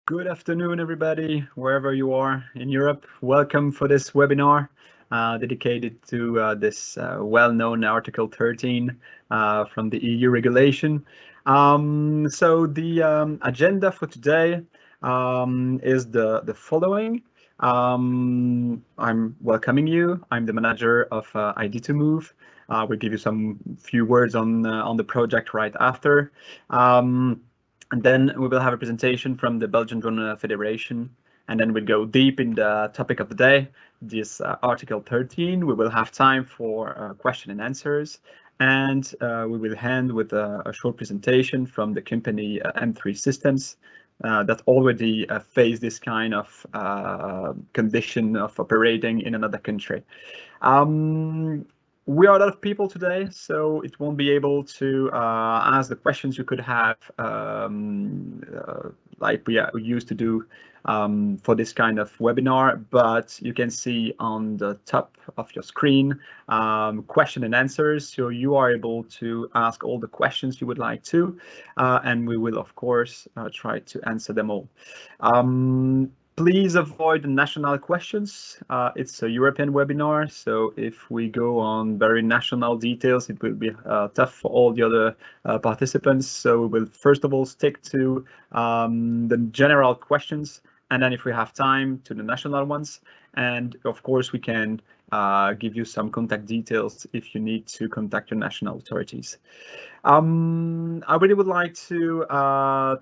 Good afternoon, everybody, wherever you are in Europe. Welcome for this webinar dedicated to this well-known Article 13 from the EU regulation. So the agenda for today is the following. I'm welcoming you. I'm the manager of ID2Move. We'll give you some few words on the project right after. And then we will have a presentation from the Belgian Drone Federation, and then we'll go deep in the topic of the day, this Article 13. We will have time for question and answers, and we will end with a short presentation from the company M3 Systems that already face this kind of condition of operating in another country. We are a lot of people today, so it won't be able to ask the questions you could have like we used to do for this kind of webinar, but you can see on the top of your screen question and answers, so you are able to ask all the questions you would like to, and we will of course try to answer them all. Please avoid national questions. It's a European webinar, so if we go on very national details, it will be tough for all the other participants. So we will first of all stick to the general questions, and then if we have time, to the national ones. And of course, we can give you some contact details if you need to contact your national authorities. I really would like to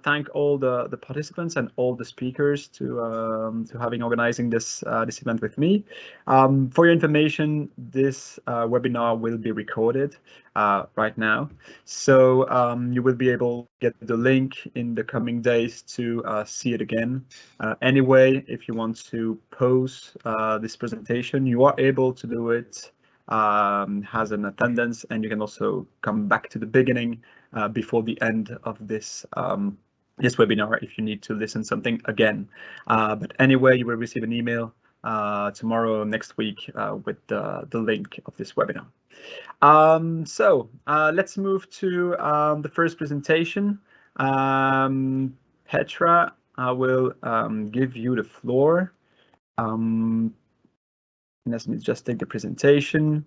thank all the participants and all the speakers to having organizing this this event with me. For your information, this webinar will be recorded right now, so you will be able to get the link in the coming days to see it again. Anyway, if you want to pause this presentation, you are able to do it has an attendance, and you can also come back to the beginning before the end of this this webinar if you need to listen something again. But anyway, you will receive an email tomorrow, next week, with the link of this webinar. So let's move to the first presentation. Petra, I will give you the floor. Let me just take the presentation.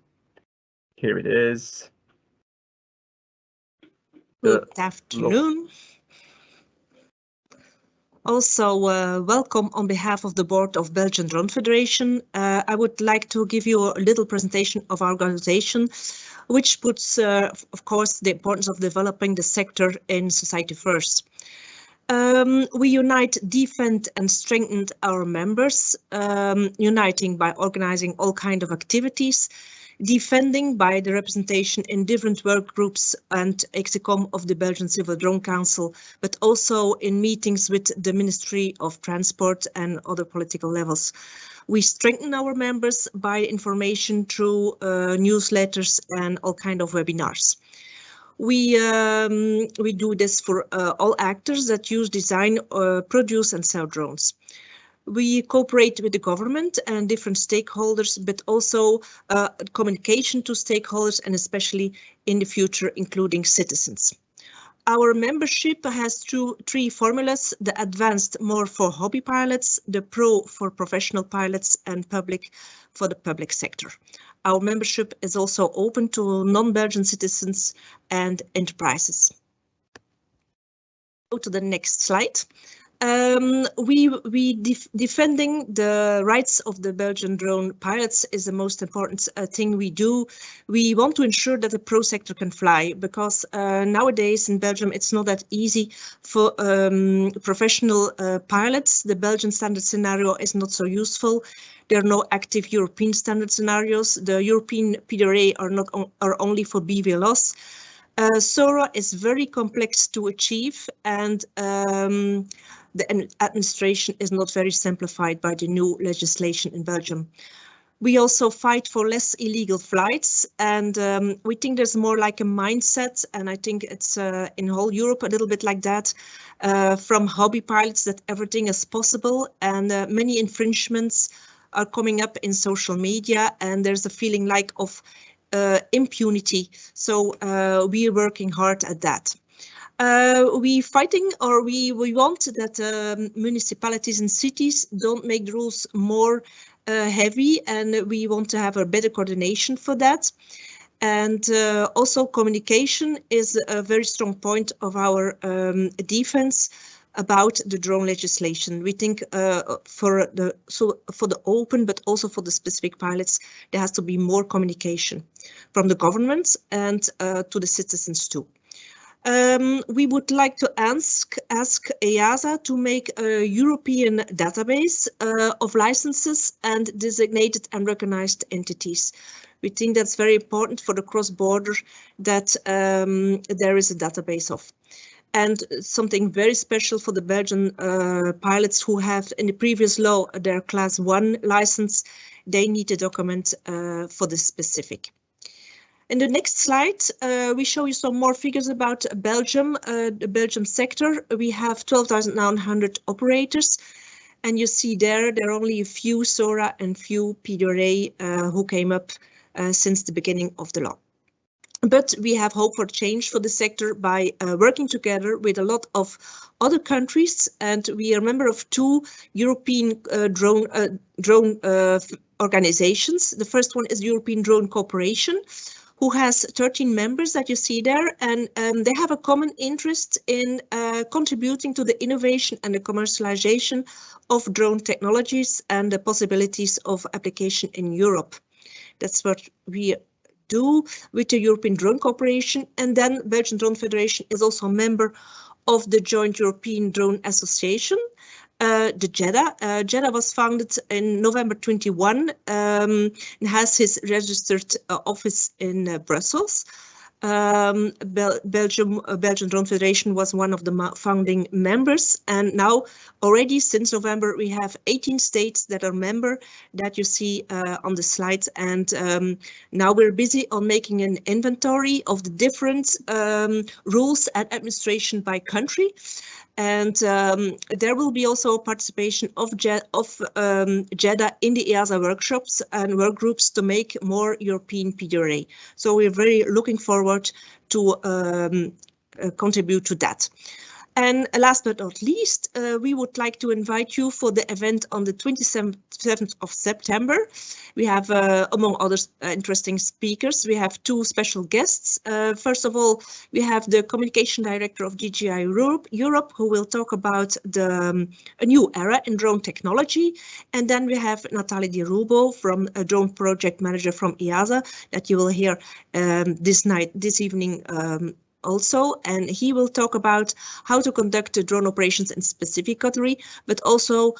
Here it is. Good afternoon. Also, welcome on behalf of the board of Belgian Drone Federation. I would like to give you a little presentation of our organization, which puts, of course, the importance of developing the sector in society first. We unite, defend and strengthen our members, uniting by organizing all kinds of activities, defending by the representation in different work groups and EXICOM of the Belgian Civil Drone Council, but also in meetings with the Ministry of Transport and other political levels. We strengthen our members by information through newsletters and all kinds of webinars. We do this for all actors that use, design, produce and sell drones. We cooperate with the government and different stakeholders, but also communication to stakeholders and especially in the future, including citizens. Our membership has three formulas: the advanced more for hobby pilots, the pro for professional pilots and public for the public sector. Our membership is also open to non-Belgian citizens and enterprises. Go to the next slide. Defending the rights of the Belgian drone pilots is the most important thing we do. We want to ensure that the pro sector can fly, because nowadays in Belgium it's not that easy for professional pilots. The Belgian standard scenario is not so useful. There are no active European standard scenarios. The European PDRA are only for BVLOS. SORA is very complex to achieve, and the administration is not very simplified by the new legislation in Belgium. We also fight for less illegal flights, and we think there's more like a mindset, and I think it's in whole Europe a little bit like that, from hobby pilots, that everything is possible, and many infringements are coming up in social media, and there's a feeling like of impunity. So we are working hard at that. We fighting, or we want that municipalities and cities don't make the rules more heavy, and we want to have a better coordination for that. And also communication is a very strong point of our defense about the drone legislation. We think for the open, but also for the specific pilots, there has to be more communication from the governments and to the citizens too. We would like to ask EASA to make a European database of licenses and designated and recognized entities. We think that's very important for the cross-border that there is a database of. And something very special for the Belgian pilots who have in the previous law their class 1 license, they need a document for this specific. In the next slide, we show you some more figures about Belgium, the Belgium sector. We have 12,900 operators, and you see there are only a few SORA and few PDRA who came up since the beginning of the law. But we have hope for change for the sector by working together with a lot of other countries, and we are a member of 2 European drone organizations. The first one is European Drone Cooperation, who has 13 members that you see there, and they have a common interest in contributing to the innovation and the commercialization of drone technologies and the possibilities of application in Europe. That's what we do with the European Drone Cooperation, and then Belgian Drone Federation is also a member of the Joint European Drone Association, the JEDA. JEDA was founded in November 21 and has his registered office in Brussels. Belgian Drone Federation was one of the founding members, and now already since November we have 18 states that are member that you see on the slides, and now we're busy on making an inventory of the different rules and administration by country. And there will be also participation of JEDA in the EASA workshops and work groups to make more European PDRA. So we're very looking forward to contribute to that. And last but not least, we would like to invite you for the event on the 27th of September. We have, among others, interesting speakers. We have 2 special guests. First of all, we have the communication director of DJI Europe, who will talk about a new era in drone technology. And then we have Nathalie Di Rubo, from a drone project manager from EASA, that you will hear this evening also, and he will talk about how to conduct the drone operations in specific category, but also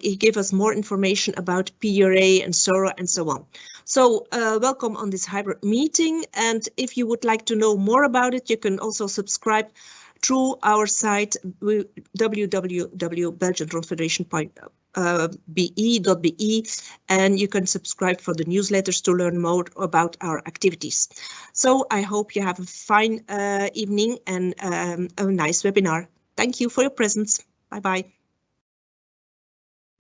he gave us more information about PDRA and SORA and so on. So welcome on this hybrid meeting, and if you would like to know more about it, you can also subscribe through our site www.belgiandronefederation.be, and you can subscribe for the newsletters to learn more about our activities. So I hope you have a fine evening and a nice webinar. Thank you for your presence. Bye-bye.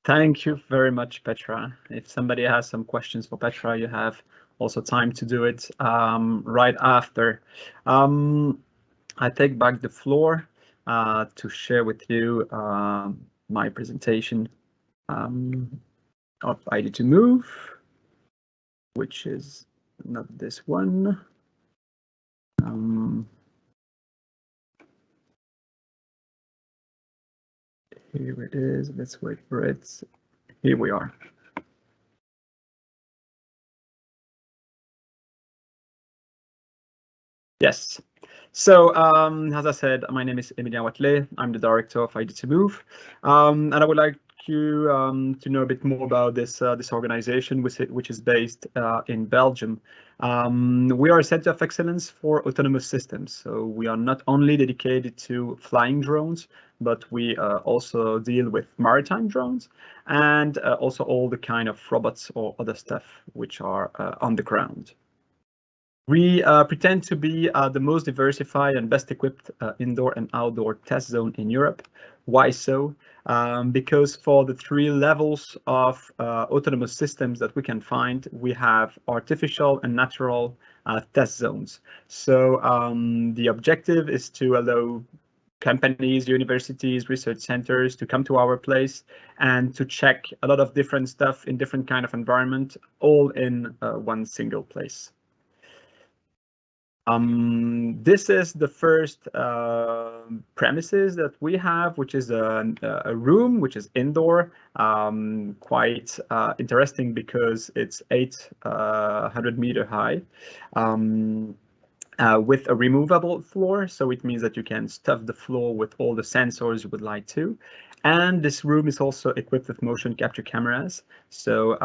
Thank you very much, Petra. If somebody has some questions for Petra, you have also time to do it right after. I take back the floor to share with you my presentation of ID2Move, which is not this one. Here it is. Let's wait for it. Here we are. Yes. So, as I said, my name is Emilien Watley. I'm the director of ID2Move, and I would like you to know a bit more about this organization, which is based in Belgium. We are a center of excellence for autonomous systems. So we are not only dedicated to flying drones, but we also deal with maritime drones and also all the kind of robots or other stuff which are on the ground. We pretend to be the most diversified and best equipped indoor and outdoor test zone in Europe. Why so? Because for the 3 levels of autonomous systems that we can find, we have artificial and natural test zones. So the objective is to allow companies, universities, research centers to come to our place and to check a lot of different stuff in different kind of environment, all in one single place. This is the first premises that we have, which is a room which is indoor, quite interesting because it's 800-meter high. With a removable floor, so it means that you can stuff the floor with all the sensors you would like to. And this room is also equipped with motion capture cameras. So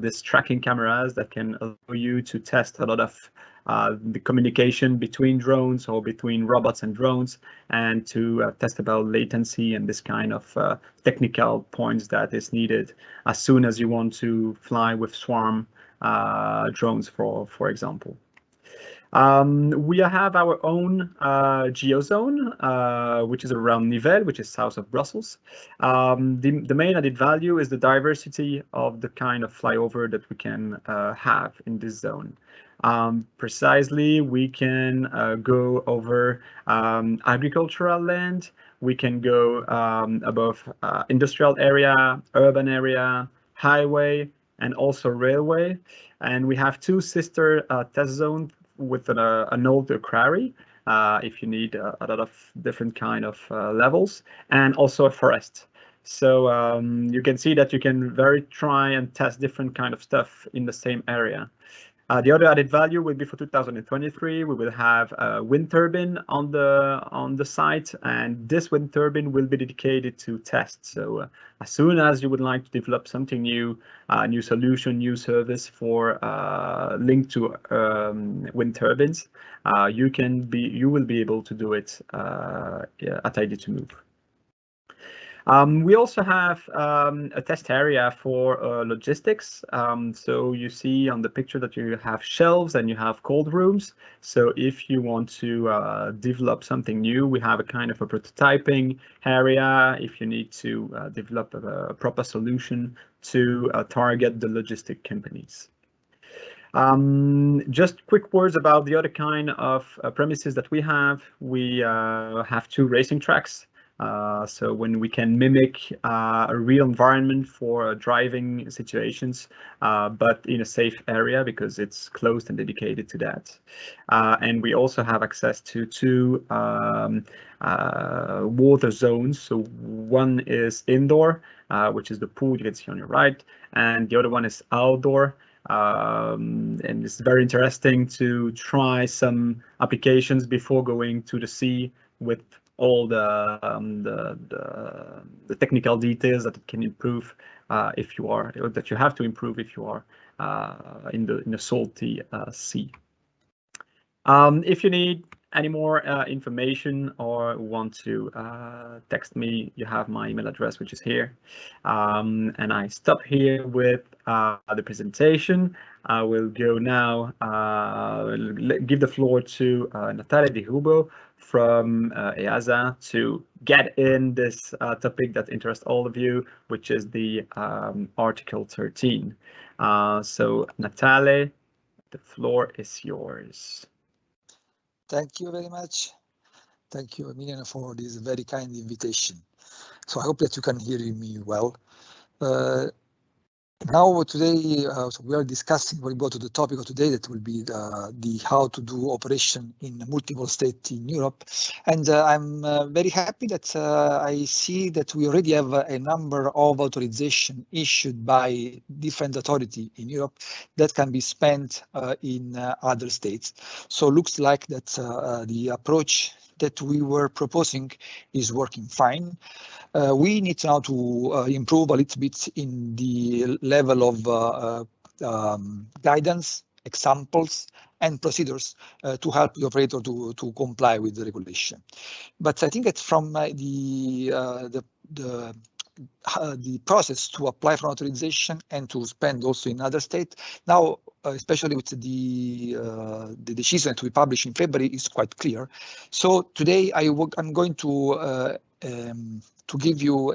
this tracking cameras that can allow you to test a lot of the communication between drones or between robots and drones, and to test about latency and this kind of technical points that is needed as soon as you want to fly with swarm drones, for example. We have our own geozone, which is around Nivelles, which is south of Brussels. The main added value is the diversity of the kind of flyover that we can have in this zone. Precisely, we can go over agricultural land, we can go above industrial area, urban area, highway, and also railway. And we have two sister test zones with an old quarry, if you need a lot of different kind of levels, and also a forest. So you can see that you can try and test different kind of stuff in the same area. The other added value will be for 2023. We will have a wind turbine on the site, and this wind turbine will be dedicated to tests. So as soon as you would like to develop something new, new solution, new service for linked to wind turbines, you will be able to do it at ID2Move. We also have a test area for logistics. So you see on the picture that you have shelves and you have cold rooms. So if you want to develop something new, we have a kind of a prototyping area if you need to develop a proper solution to target the logistic companies. Just quick words about the other kind of premises that we have. We have two racing tracks. So when we can mimic a real environment for driving situations, but in a safe area because it's closed and dedicated to that. And we also have access to two water zones. So one is indoor, which is the pool you can see on your right, and the other one is outdoor. And it's very interesting to try some applications before going to the sea with all the technical details that it can improve if you are, or that you have to improve if you are in a salty sea. If you need any more information or want to text me, you have my email address, which is here. And I stop here with the presentation. I will go now, give the floor to Natalia Di Hubo from EASA to get in this topic that interests all of you, which is the Article 13. So Natalia, the floor is yours. Thank you very much. Thank you, Emiliano, for this very kind invitation. So I hope that you can hear me well. Now today so we are discussing very about the topic of today, that will be the how to do operation in multiple states in Europe. And I'm very happy that I see that we already have a number of authorization issued by different authority in Europe that can be spent in other states. So looks like that the approach that we were proposing is working fine. We need now to improve a little bit in the level of guidance, examples, and procedures to help the operator to comply with the regulation. But I think that from the process to apply for authorization and to spend also in other states, now especially with the decision that we published in February, is quite clear. So today I'm going to give you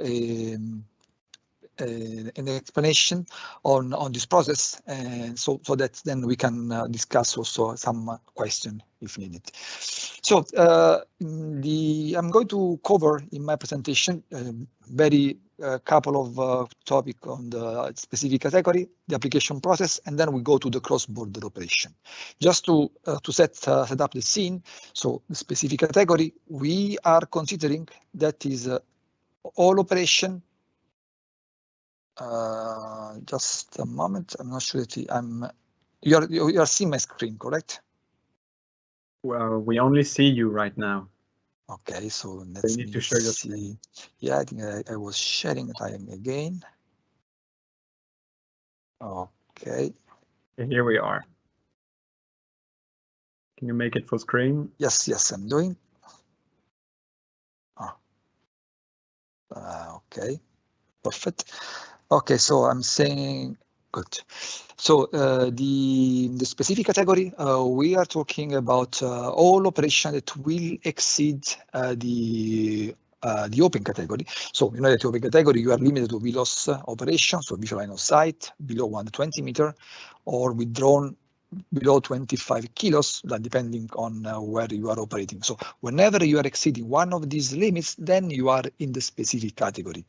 an explanation on this process, and so that then we can discuss also some question if needed. So I'm going to cover in my presentation very couple of topic on the specific category, the application process, and then we go to the cross-border operation. Just to set up the scene. So the specific category we are considering that is all operation. Just a moment. I'm not sure that you are seeing my screen, correct? Well, we only see you right now. Okay, so let's need to share your see. screen. Yeah, I think I was sharing time again. Okay. Here we are. Can you make it full screen? Yes, I'm doing. Okay, perfect. Okay, so I'm saying good. So the specific category, we are talking about all operation that will exceed the open category. So you know that the open category you are limited to VLOS operation, so visual line of sight below 120 meter, or with drone below 25 kilos, depending on where you are operating. So whenever you are exceeding one of these limits, then you are in the specific category.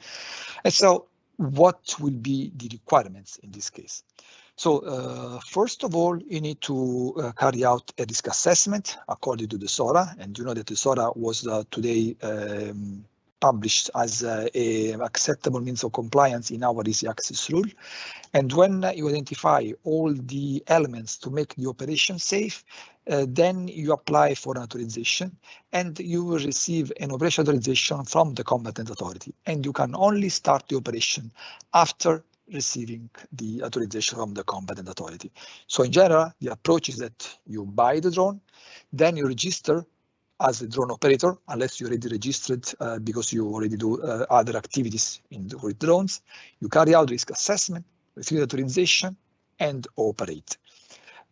And so what will be the requirements in this case? So first of all, you need to carry out a risk assessment according to the SORA, and you know that the SORA was today published as a acceptable means of compliance in our easy access rule. And when you identify all the elements to make the operation safe, then you apply for an authorization and you will receive an operation authorization from the competent authority. And you can only start the operation after receiving the authorization from the competent authority. So in general, the approach is that you buy the drone, then you register as a drone operator, unless you already registered because you already do other activities with drones. You carry out risk assessment, receive authorization, and operate.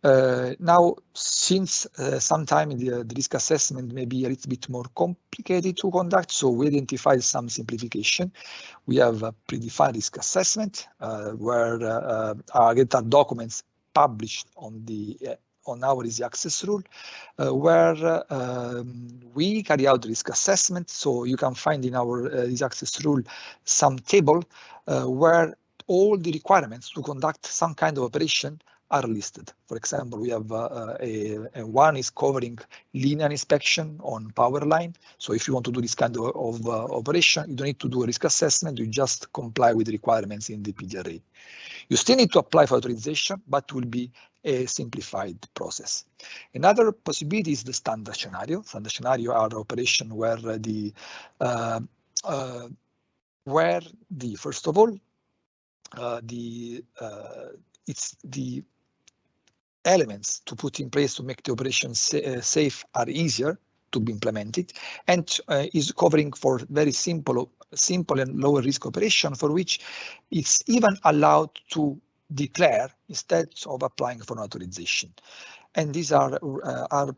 Now, since sometimes the risk assessment may be a little bit more complicated to conduct, so we identified some simplification. We have a predefined risk assessment where there are documents published on our easy access rule, where we carry out risk assessment. So you can find in our easy access rule some table where all the requirements to conduct some kind of operation are listed. For example, we have one is covering linear inspection on power line. So if you want to do this kind of operation, you don't need to do a risk assessment, you just comply with the requirements in the PDRA. You still need to apply for authorization, but it will be a simplified process. Another possibility is the standard scenario. Standard scenario are operation where first of all, it's the elements to put in place to make the operation safe are easier to be implemented, and is covering for very simple and lower risk operation for which it's even allowed to declare instead of applying for an authorization. And these are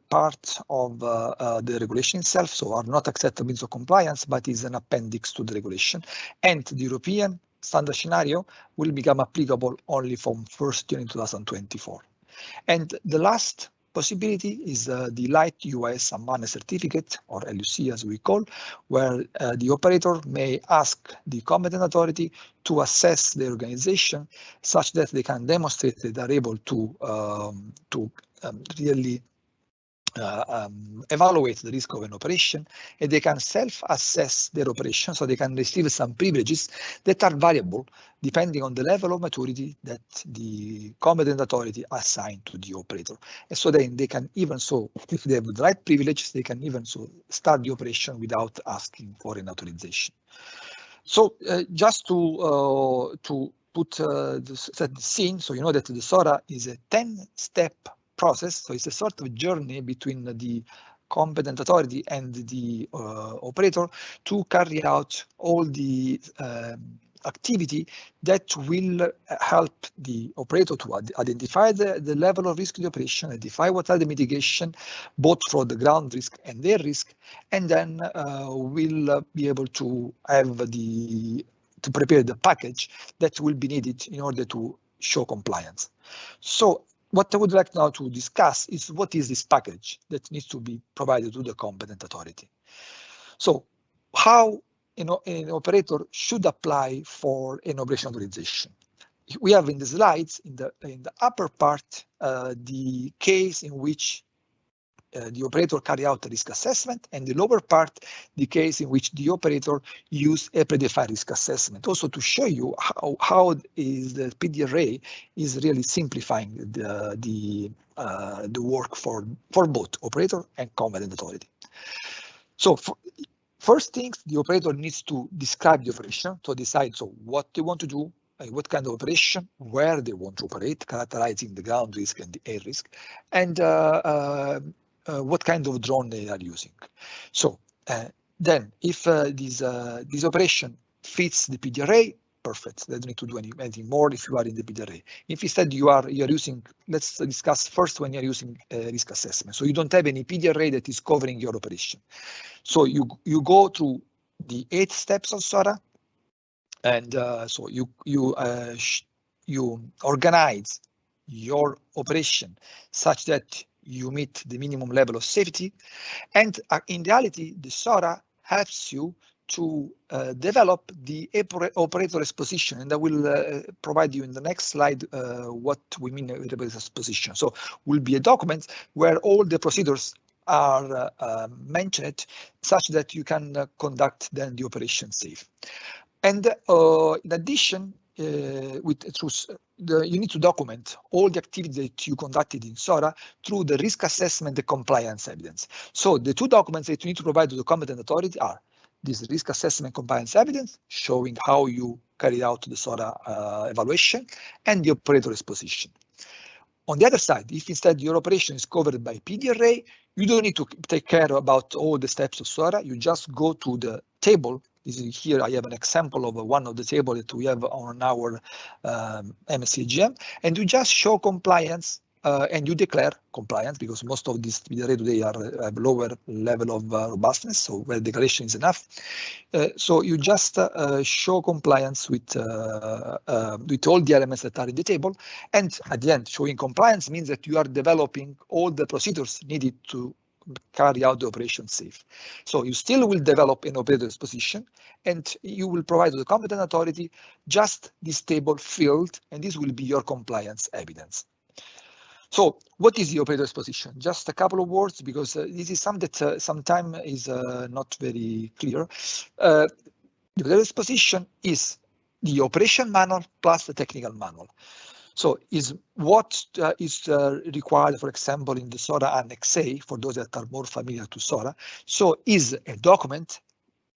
part of the regulation itself, so are not acceptable means of compliance, but is an appendix to the regulation. And the European standard scenario will become applicable only from 1st June 2024. And the last possibility is the light UAS Unmanned certificate, or LUC as we call, where the operator may ask the competent authority to assess the organization such that they can demonstrate that they are able to really evaluate the risk of an operation, and they can self-assess their operation, so they can receive some privileges that are variable depending on the level of maturity that the competent authority assigned to the operator. And so then they can even so, if they have the right privileges, they can even so start the operation without asking for an authorization. So just to put set the scene, so you know that the SORA is a 10-step process, so it's a sort of journey between the competent authority and the operator to carry out all the activity that will help the operator to identify the level of risk of the operation, identify what are the mitigation, both for the ground risk and their risk, and then will be able to have the to prepare the package that will be needed in order to show compliance. So what I would like now to discuss is what is this package that needs to be provided to the competent authority. So how an operator should apply for an operation authorization. We have in the slides in the upper part the case in which the operator carry out a risk assessment, and the lower part, the case in which the operator use a predefined risk assessment. Also to show you how is the PDRA is really simplifying the work for both operator and competent authority. So first things, the operator needs to describe the operation to decide what they want to do, what kind of operation, where they want to operate, characterizing the ground risk and the air risk, and what kind of drone they are using. So then if this operation fits the PDRA, perfect. They don't need to do anything more if you are in the PDRA. If instead you are using, let's discuss first when you're using risk assessment. So you don't have any PDRA that is covering your operation. So you go through the 8 steps of SORA, and so you organize your operation such that you meet the minimum level of safety, and in reality, the SORA helps you to develop the operator exposition, and I will provide you in the next slide what we mean with operator exposition. So will be a document where all the procedures are mentioned such that you can conduct then the operation safe. And in addition, you need to document all the activities that you conducted in SORA through the risk assessment and compliance evidence. So the 2 documents that you need to provide to the competent authority are this risk assessment compliance evidence showing how you carried out the SORA evaluation and the operator exposition. On the other side, if instead your operation is covered by PDRA, you don't need to take care about all the steps of SORA. You just go to the table. Here I have an example of one of the tables that we have on our MSCGM, and you just show compliance and you declare compliance, because most of these PDRA today have lower level of robustness, so where declaration is enough. So you just show compliance with all the elements that are in the table, and at the end, showing compliance means that you are developing all the procedures needed to carry out the operation safe. So you still will develop an operator exposition, and you will provide to the competent authority just this table filled, and this will be your compliance evidence. So what is the operator exposition? Just a couple of words, because this is something that sometimes is not very clear. The operator exposition is the operation manual plus the technical manual. So is what is required, for example, in the SORA Annex A, for those that are more familiar to SORA. So is a document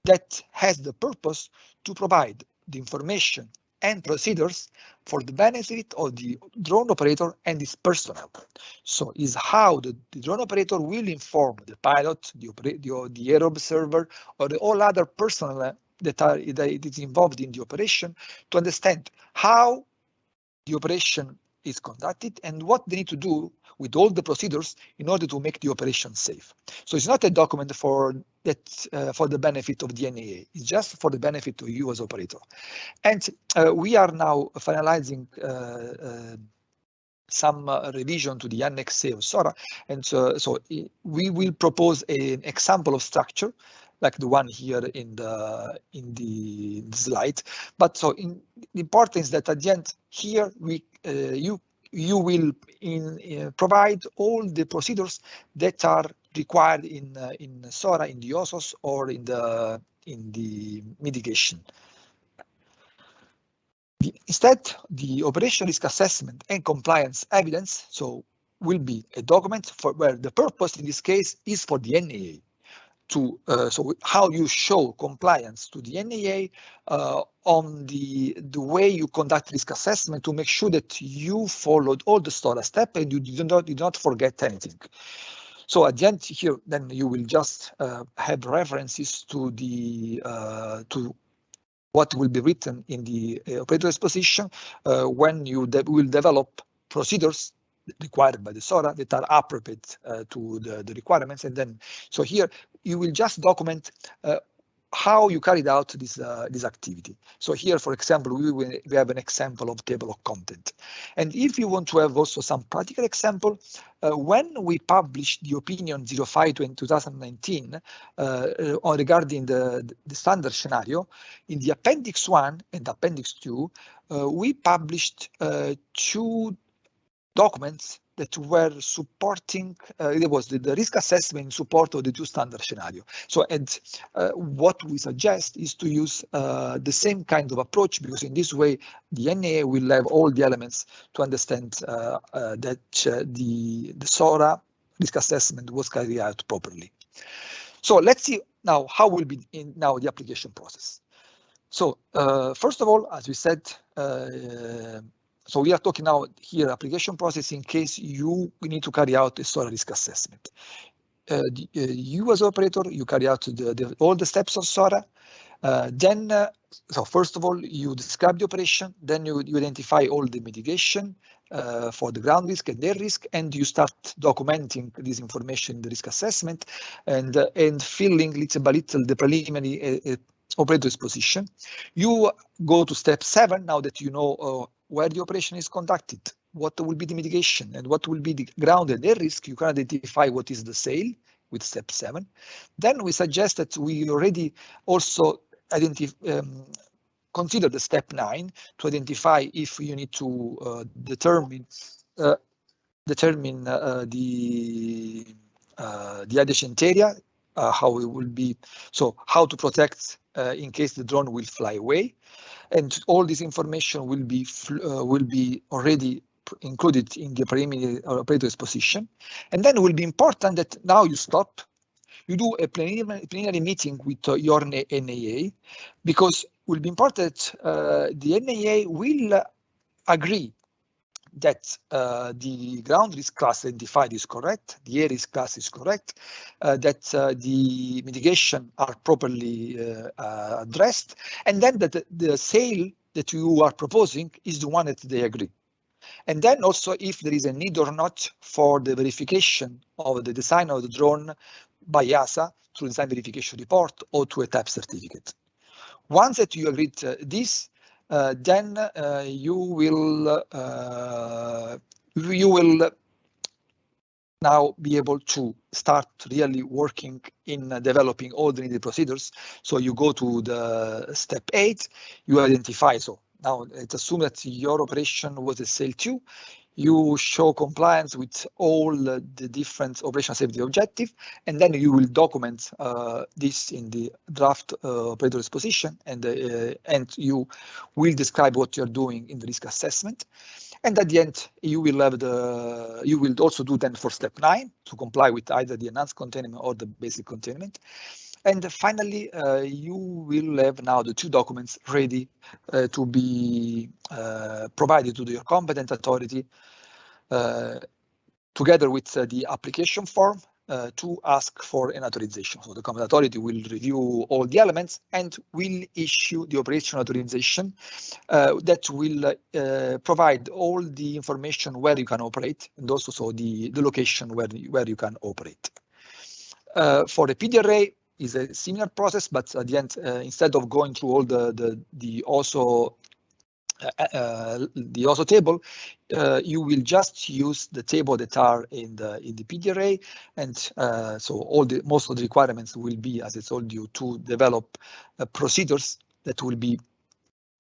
that has the purpose to provide the information and procedures for the benefit of the drone operator and its personnel. So is how the drone operator will inform the pilot, the air observer, or all other personnel that is involved in the operation to understand how the operation is conducted and what they need to do with all the procedures in order to make the operation safe. So it's not a document for the benefit of the NAA, it's just for the benefit of you as operator. And we are now finalizing some revision to the Annex A of SORA, and so we will propose an example of structure like the one here in the slide. But so the important is that at the end here you will provide all the procedures that are required in SORA, in the OSOS, or in the mitigation. Instead, the operation risk assessment and compliance evidence will be a document where the purpose in this case is for the NAA. So how you show compliance to the NAA on the way you conduct risk assessment to make sure that you followed all the SORA steps and you did not forget anything. So at the end here, then you will just have references to what will be written in the operator exposition when you will develop procedures required by the SORA that are appropriate to the requirements. And then, so here you will just document how you carried out this activity. So here, for example, we have an example of table of content. And if you want to have also some practical example, when we published the opinion 05 in 2019 regarding the standard scenario, in the Appendix 1 and Appendix 2, we published 2 documents that were supporting, it was the risk assessment in support of the 2 standard scenario. So, and what we suggest is to use the same kind of approach, because in this way, the NAA will have all the elements to understand that the SORA risk assessment was carried out properly. So let's see now how will be now the application process. So first of all, as we said, so we are talking now here application process in case you need to carry out a SORA risk assessment. You as operator, you carry out all the steps of SORA. So first of all, you describe the operation, then you identify all the mitigation for the ground risk and air risk, and you start documenting this information in the risk assessment and filling little by little the preliminary operator exposition. You go to step 7 now that you know where the operation is conducted, what will be the mitigation and what will be the ground and air risk. You can identify what is the sail with step 7. Then we suggest that we already also consider the step 9 to identify if you need to determine the adjacent area, how it will be, so how to protect in case the drone will fly away, and all this information will be already included in the preliminary operator exposition. And then it will be important that now you stop, you do a preliminary meeting with your NAA, because it will be important the NAA will agree that the ground risk class identified is correct, the air risk class is correct, that the mitigation are properly addressed, and then that the sail that you are proposing is the one that they agree. And then also if there is a need or not for the verification of the design of the drone by EASA through design verification report or to a type certificate. Once that you agreed this, then you will now be able to start really working in developing all the needed procedures. So you go to the step 8, you identify. So now let's assume that your operation was a sail 2. You show compliance with all the different operational safety objectives, and then you will document this in the draft operator exposition, and you will describe what you're doing in the risk assessment. And at the end, you will also do then for step 9 to comply with either the enhanced containment or the basic containment. And finally, you will have now the 2 documents ready to be provided to your competent authority together with the application form to ask for an authorization. So the competent authority will review all the elements and will issue the operation authorization that will provide all the information where you can operate, and also so the location where you can operate. For the PDRA, is a similar process, but at the end, instead of going through all the OSO table, you will just use the table that are in the PDRA, and so most of the requirements will be, as I told you, to develop procedures that will be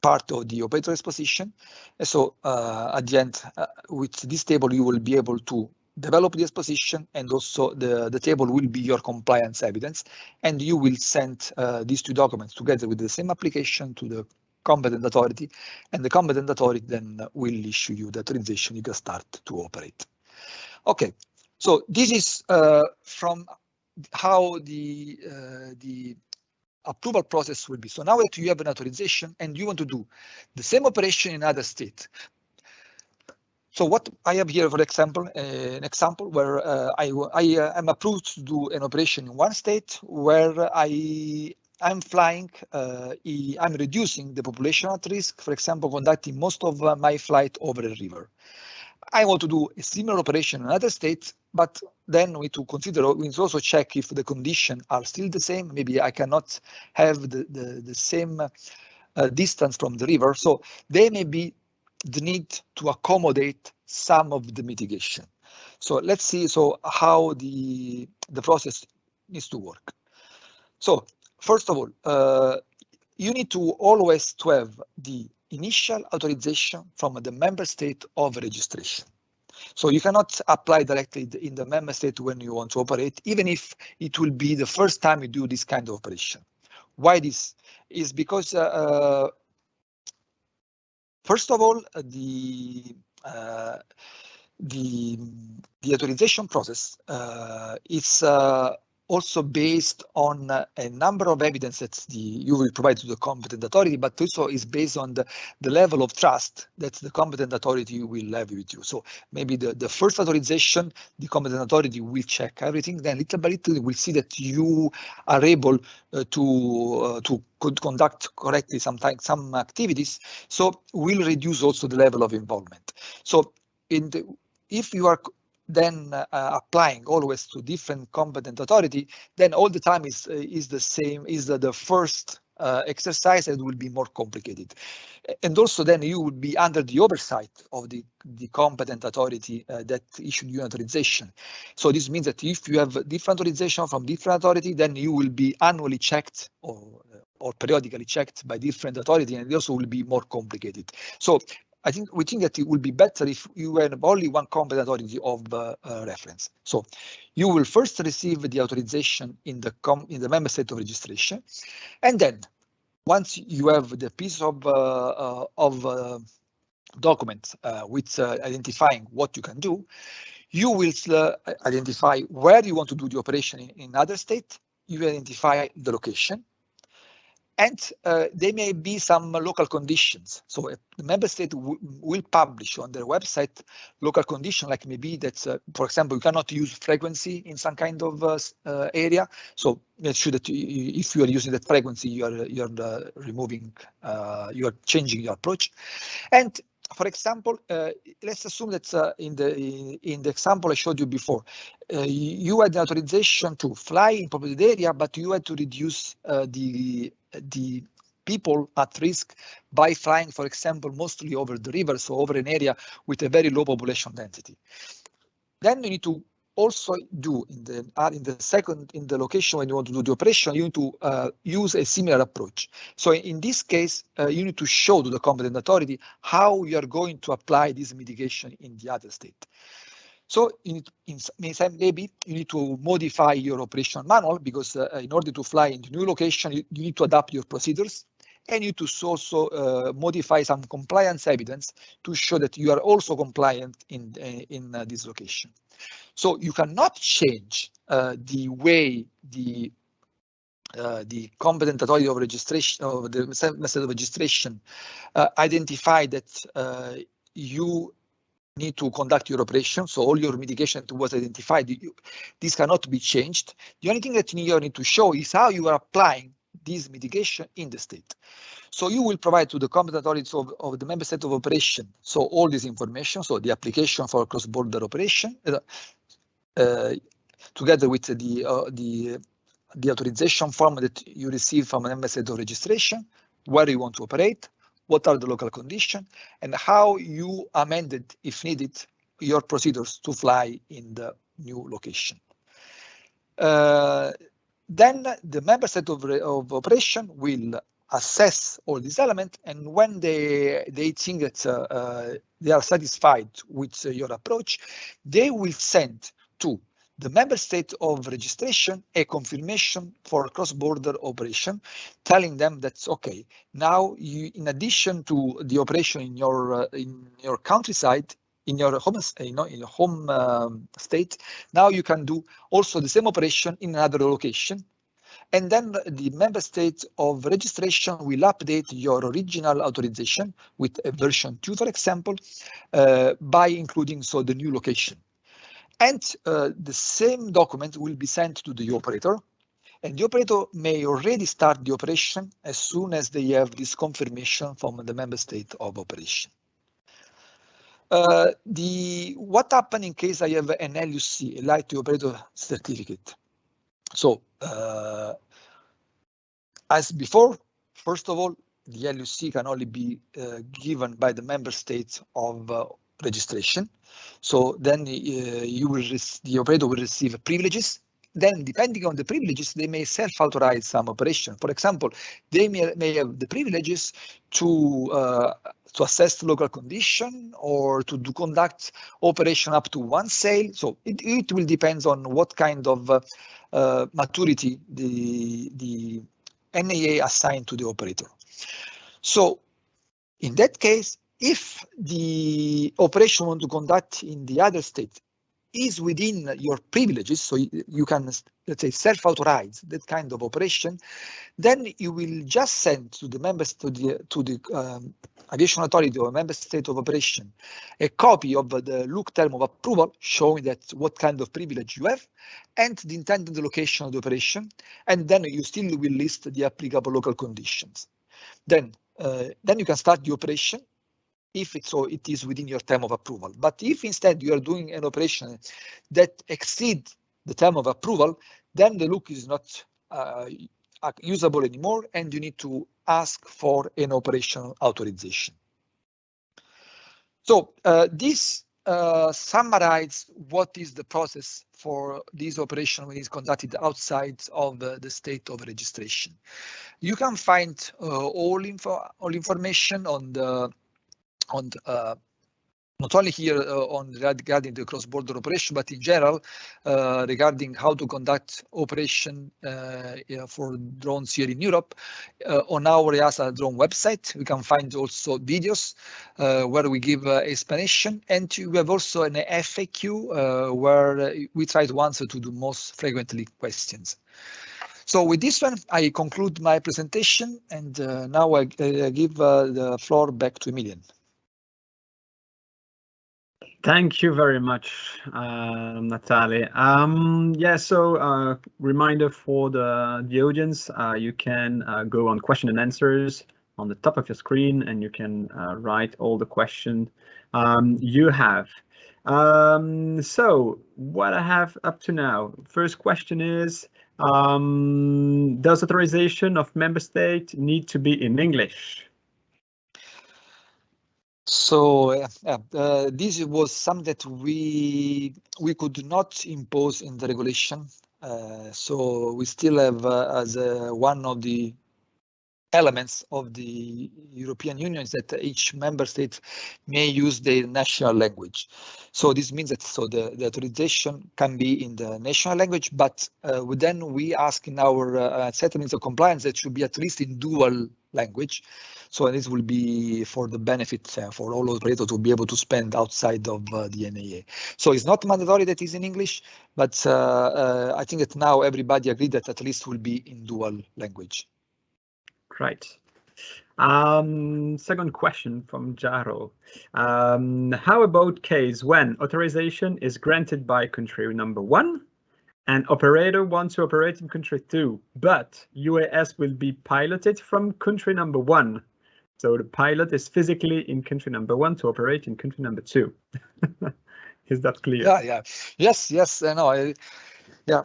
part of the operator exposition. And so at the end, with this table, you will be able to develop the exposition, and also the table will be your compliance evidence, and you will send these 2 documents together with the same application to the competent authority, and the competent authority then will issue you the authorization. You can start to operate. Okay, so this is from how the approval process will be. So now that you have an authorization and you want to do the same operation in another state. So what I have here, for example, an example where I am approved to do an operation in one state where I'm flying, I'm reducing the population at risk, for example, conducting most of my flight over a river. I want to do a similar operation in another state, but then we need to consider, we need to also check if the conditions are still the same. Maybe I cannot have the same distance from the river. So there may be the need to accommodate some of the mitigation. So let's see how the process needs to work. So first of all, you need to always to have the initial authorization from the member state of registration. So you cannot apply directly in the member state when you want to operate, even if it will be the first time you do this kind of operation. Why this? Is because first of all, the authorization process is also based on a number of evidence that you will provide to the competent authority, but also is based on the level of trust that the competent authority will have with you. So maybe the first authorization, the competent authority will check everything, then little by little we'll see that you are able to conduct correctly sometimes some activities, so will reduce also the level of involvement. So if you are then applying always to different competent authority, then all the time is the same, is the first exercise, and will be more complicated. And also then you would be under the oversight of the competent authority that issued you authorization. So this means that if you have different authorization from different authority, then you will be annually checked or periodically checked by different authority, and it also will be more complicated. So we think that it would be better if you have only one competent authority of reference. So you will first receive the authorization in the member state of registration, and then once you have the piece of document with identifying what you can do, you will identify where you want to do the operation in other state. You identify the location. And there may be some local conditions. So the member state will publish on their website local condition, like maybe that, for example, you cannot use frequency in some kind of area. So make sure that if you are using that frequency, you are removing, you are changing your approach. And for example, let's assume that in the example I showed you before, you had the authorization to fly in populated area, but you had to reduce the people at risk by flying, for example, mostly over the river, so over an area with a very low population density. Then you need to also do in the location when you want to do the operation, you need to use a similar approach. So in this case, you need to show to the competent authority how you are going to apply this mitigation in the other state. So maybe you need to modify your operational manual, because in order to fly in the new location, you need to adapt your procedures, and you need to also modify some compliance evidence to show that you are also compliant in this location. So you cannot change the way the competent authority of registration, of the method of registration, identify that you need to conduct your operation. So all your mitigation was identified. This cannot be changed. The only thing that you need to show is how you are applying this mitigation in the state. So you will provide to the competent authorities of the member state of operation, so all this information, so the application for cross-border operation, together with the authorization form that you receive from a member state of registration, where you want to operate, what are the local conditions, and how you amended, if needed, your procedures to fly in the new location. Then the member state of operation will assess all these elements, and when they think that they are satisfied with your approach, they will send to the member state of registration a confirmation for cross-border operation, telling them that's okay. Now, in addition to the operation in your countryside, in your home, state, now you can do also the same operation in another location. And then the member state of registration will update your original authorization with a version 2, for example, by including the new location. And the same document will be sent to the operator, and the operator may already start the operation as soon as they have this confirmation from the member state of operation. What happens in case I have an LUC, a light to operator certificate? So as before, first of all, the LUC can only be given by the member state of registration. So then the operator will receive privileges. Then, depending on the privileges, they may self-authorize some operation. For example, they may have the privileges to assess the local condition or to conduct operation up to one sale. So it will depend on what kind of maturity the NAA assigned to the operator. So in that case, if the operation want to conduct in the other state is within your privileges, so you can, let's say, self-authorize that kind of operation, then you will just send to the members to the aviation authority or member state of operation a copy of the look term of approval showing that what kind of privilege you have and the intended location of the operation, and then you still will list the applicable local conditions. Then you can start the operation if it is within your term of approval. But if instead you are doing an operation that exceeds the term of approval, then the look is not usable anymore, and you need to ask for an operational authorization. So this summarizes what is the process for this operation when it's conducted outside of the state of registration. You can find all information on not only here regarding the cross-border operation, but in general regarding how to conduct operation for drones here in Europe. On our EASA drone website, we can find also videos where we give explanation, and we have also an FAQ where we try to answer to the most frequently questions. So with this one, I conclude my presentation, and now I give the floor back to Emilian. Thank you very much, Natalie. Yeah, so reminder for the audience, you can go on question and answers on the top of your screen, and you can write all the questions you have. So what I have up to now, first question is, does authorization of member state need to be in English? So this was something that we could not impose in the regulation. So we still have as one of the elements of the European Union is that each member state may use their national language. So this means that the authorization can be in the national language, but then we ask in our settlements of compliance that should be at least in dual language. So this will be for the benefit for all operators to be able to spend outside of the NAA. So it's not mandatory that is in English, but I think that now everybody agreed that at least will be in dual language. Right. Second question from Jaro. How about case when authorization is granted by country number 1 and operator wants to operate in country 2, but UAS will be piloted from country number 1. So the pilot is physically in country number 1 to operate in country number 2. Is that clear? Yeah. Yes. No. Yeah,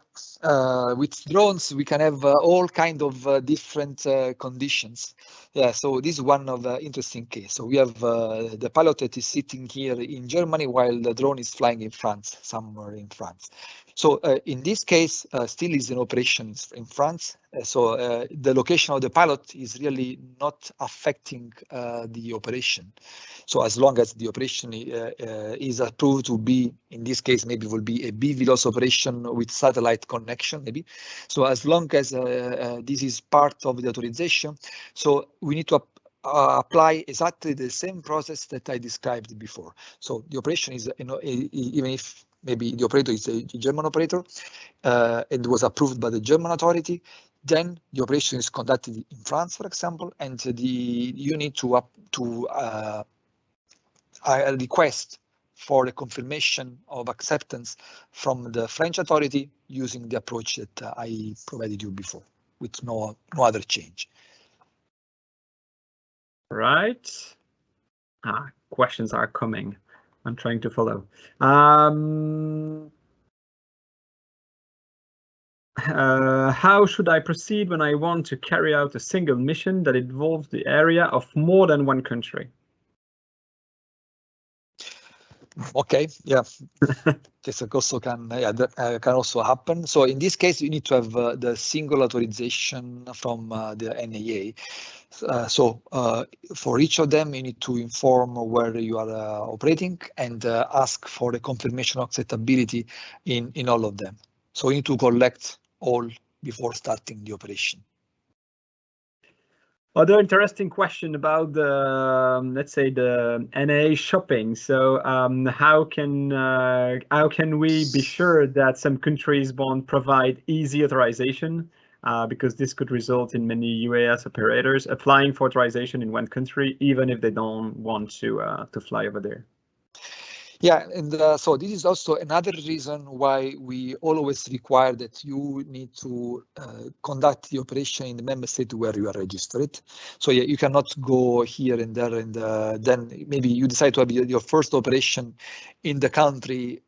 with drones, we can have all kind of different conditions. Yeah, so this is one of the interesting case. So we have the pilot that is sitting here in Germany while the drone is flying in France, somewhere in France. So in this case, still is an operation in France. So the location of the pilot is really not affecting the operation. So as long as the operation is approved to be, in this case, maybe will be a BVLOS operation with satellite connection, maybe. So as long as this is part of the authorization, so we need to apply exactly the same process that I described before. So the operation is, even if maybe the operator is a German operator, and was approved by the German authority, then the operation is conducted in France, for example, and you need to a request for a confirmation of acceptance from the French authority using the approach that I provided you before, with no other change. Right. Questions are coming. I'm trying to follow. How should I proceed when I want to carry out a single mission that involves the area of more than one country? Okay, yeah, this also can, that can also happen. So in this case, you need to have the single authorization from the NAA. For each of them, you need to inform where you are operating and ask for the confirmation of acceptability in all of them. So you need to collect all before starting the operation. Other interesting question about the, let's say, the NAA shopping. So how can we be sure that some countries won't provide easy authorization? Because this could result in many UAS operators applying for authorization in one country, even if they don't want to fly over there. Yeah, and so this is also another reason why we always require that you need to conduct the operation in the member state where you are registered. So yeah, you cannot go here and there, and then maybe you decide to have your first operation in the country.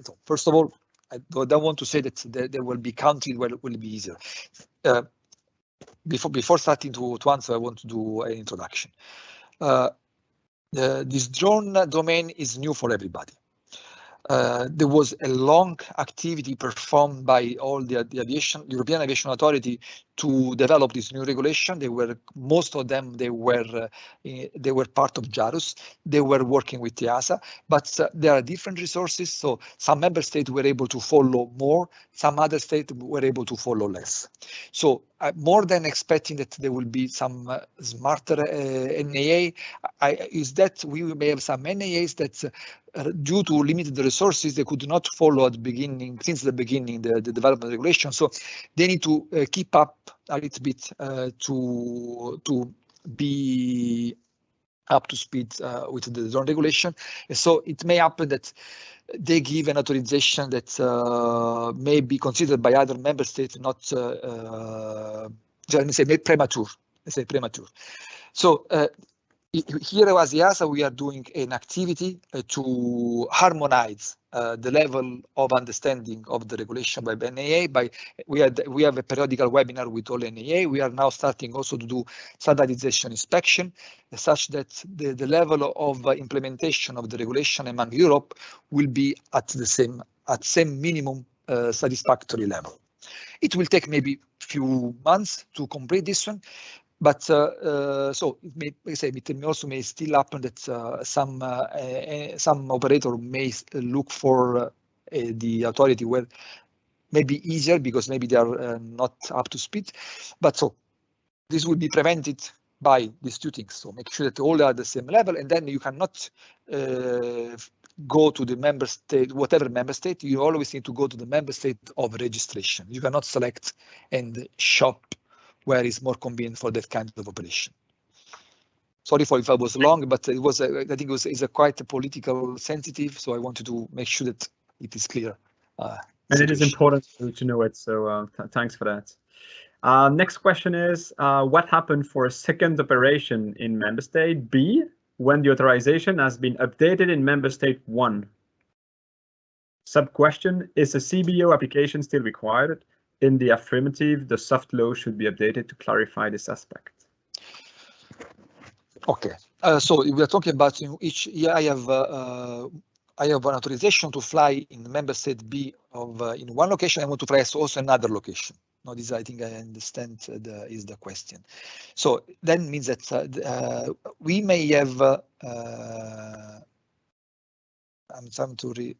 So first of all, I don't want to say that there will be countries where it will be easier. Before starting to answer, I want to do an introduction. This drone domain is new for everybody. There was a long activity performed by all the European Aviation Authority to develop this new regulation. Most of them were part of JARUS. They were working with EASA, but there are different resources. So some member states were able to follow more, some other states were able to follow less. So more than expecting that there will be some smarter NAA, is that we may have some NAAs that due to limited resources, they could not follow at the beginning, since the beginning, the development regulation. So they need to keep up a little bit to be up to speed with the drone regulation. And so it may happen that they give an authorization that may be considered by other member states not, let me say, premature. Let's say premature. So here as EASA, we are doing an activity to harmonize the level of understanding of the regulation by NAA. We have a periodical webinar with all NAA. We are now starting also to do standardization inspection, such that the level of implementation of the regulation among Europe will be at the same minimum satisfactory level. It will take maybe a few months to complete this one. But so it may also still happen that some operator may look for the authority where maybe easier because maybe they are not up to speed. But so this will be prevented by these two things. So make sure that all are at the same level, and then you cannot go to the member state, whatever member state. You always need to go to the member state of registration. You cannot select and shop where it's more convenient for that kind of operation. Sorry if I was long, but it was I think it is a quite political sensitive, so I wanted to make sure that it is clear. And it is important to know it, so thanks for that. Next question is, what happened for a second operation in member state B when the authorization has been updated in member state 1? Sub-question, is a CBO application still required? In the affirmative, the soft law should be updated to clarify this aspect. Okay, so we are talking about each year. I have an authorization to fly in member state B in one location. I want to fly also another location. Now, this I think I understand is the question. So that means that we may have. I'm trying to read.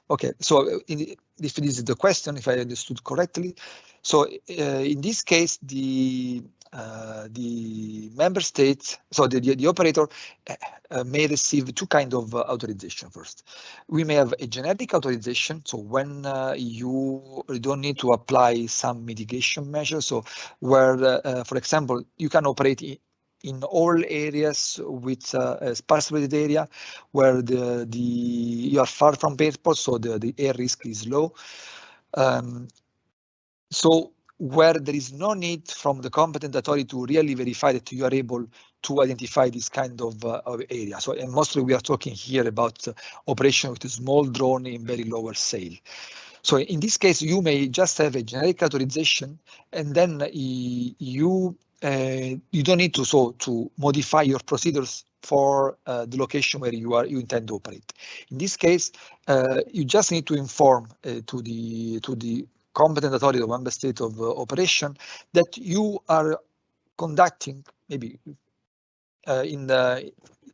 Okay, so if this is the question, if I understood correctly, so in this case, the member state, so the operator may receive two kinds of authorization. First, we may have a generic authorization, so when you don't need to apply some mitigation measures, so where, for example, you can operate in all areas with a sparse populated area where you are far from airports, so the air risk is low. So where there is no need from the competent authority to really verify that you are able to identify this kind of area. So, and mostly we are talking here about operation with a small drone in very lower sail. So in this case, you may just have a generic authorization, and then you don't need to modify your procedures for the location where you intend to operate. In this case, you just need to inform to the competent authority of member state of operation that you are conducting, maybe you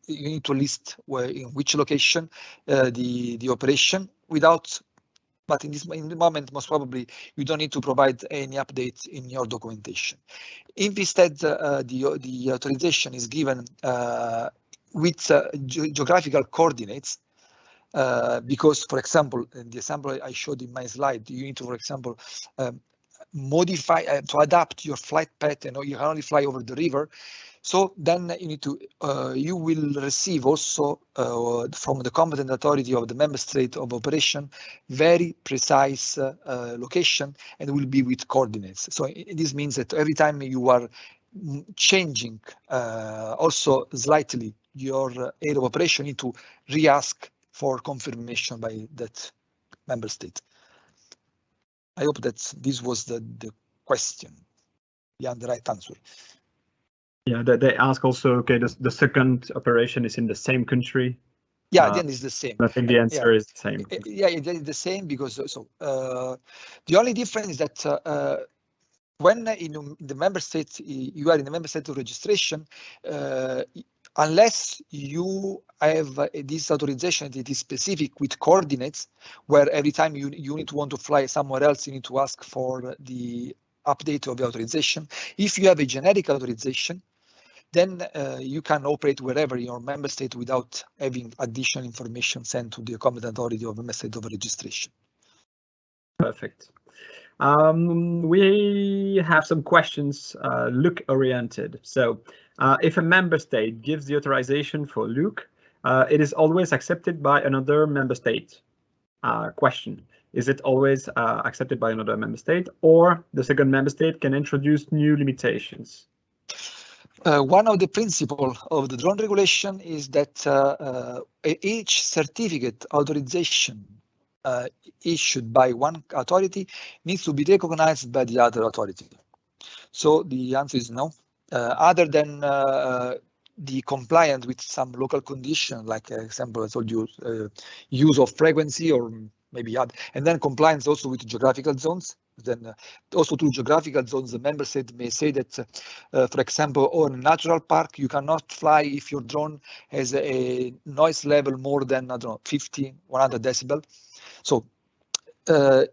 need to list in which location the operation without. But in the moment, most probably, you don't need to provide any updates in your documentation. If instead the authorization is given with geographical coordinates, because, for example, in the example I showed in my slide, you need to, for example, modify to adapt your flight pattern, or you can only fly over the river. So then you need to, you will receive also from the competent authority of the member state of operation very precise location, and will be with coordinates. So this means that every time you are changing also slightly your area of operation, you need to re-ask for confirmation by that member state. I hope that this was the question, the right answer. Yeah, they ask also, okay, the second operation is in the same country. Yeah, then it's the same. I think the answer is the same. Yeah, it is the same, because the only difference is that when in the member state, you are in the member state of registration, unless you have this authorization that is specific with coordinates, where every time you need to want to fly somewhere else, you need to ask for the update of the authorization. If you have a generic authorization, then you can operate wherever in your member state without having additional information sent to the competent authority of member state of registration. Perfect. We have some questions look oriented. So if a member state gives the authorization for look, it is always accepted by another member state. Question: is it always accepted by another member state, or the second member state can introduce new limitations? One of the principles of the drone regulation is that each certificate authorization issued by one authority needs to be recognized by the other authority. So the answer is no, other than the compliance with some local condition, like example I told you, use of frequency, or maybe other, and then compliance also with geographical zones. Then also through geographical zones, the member state may say that, for example, on a natural park, you cannot fly if your drone has a noise level more than, I don't know, 50, 100 decibel. So then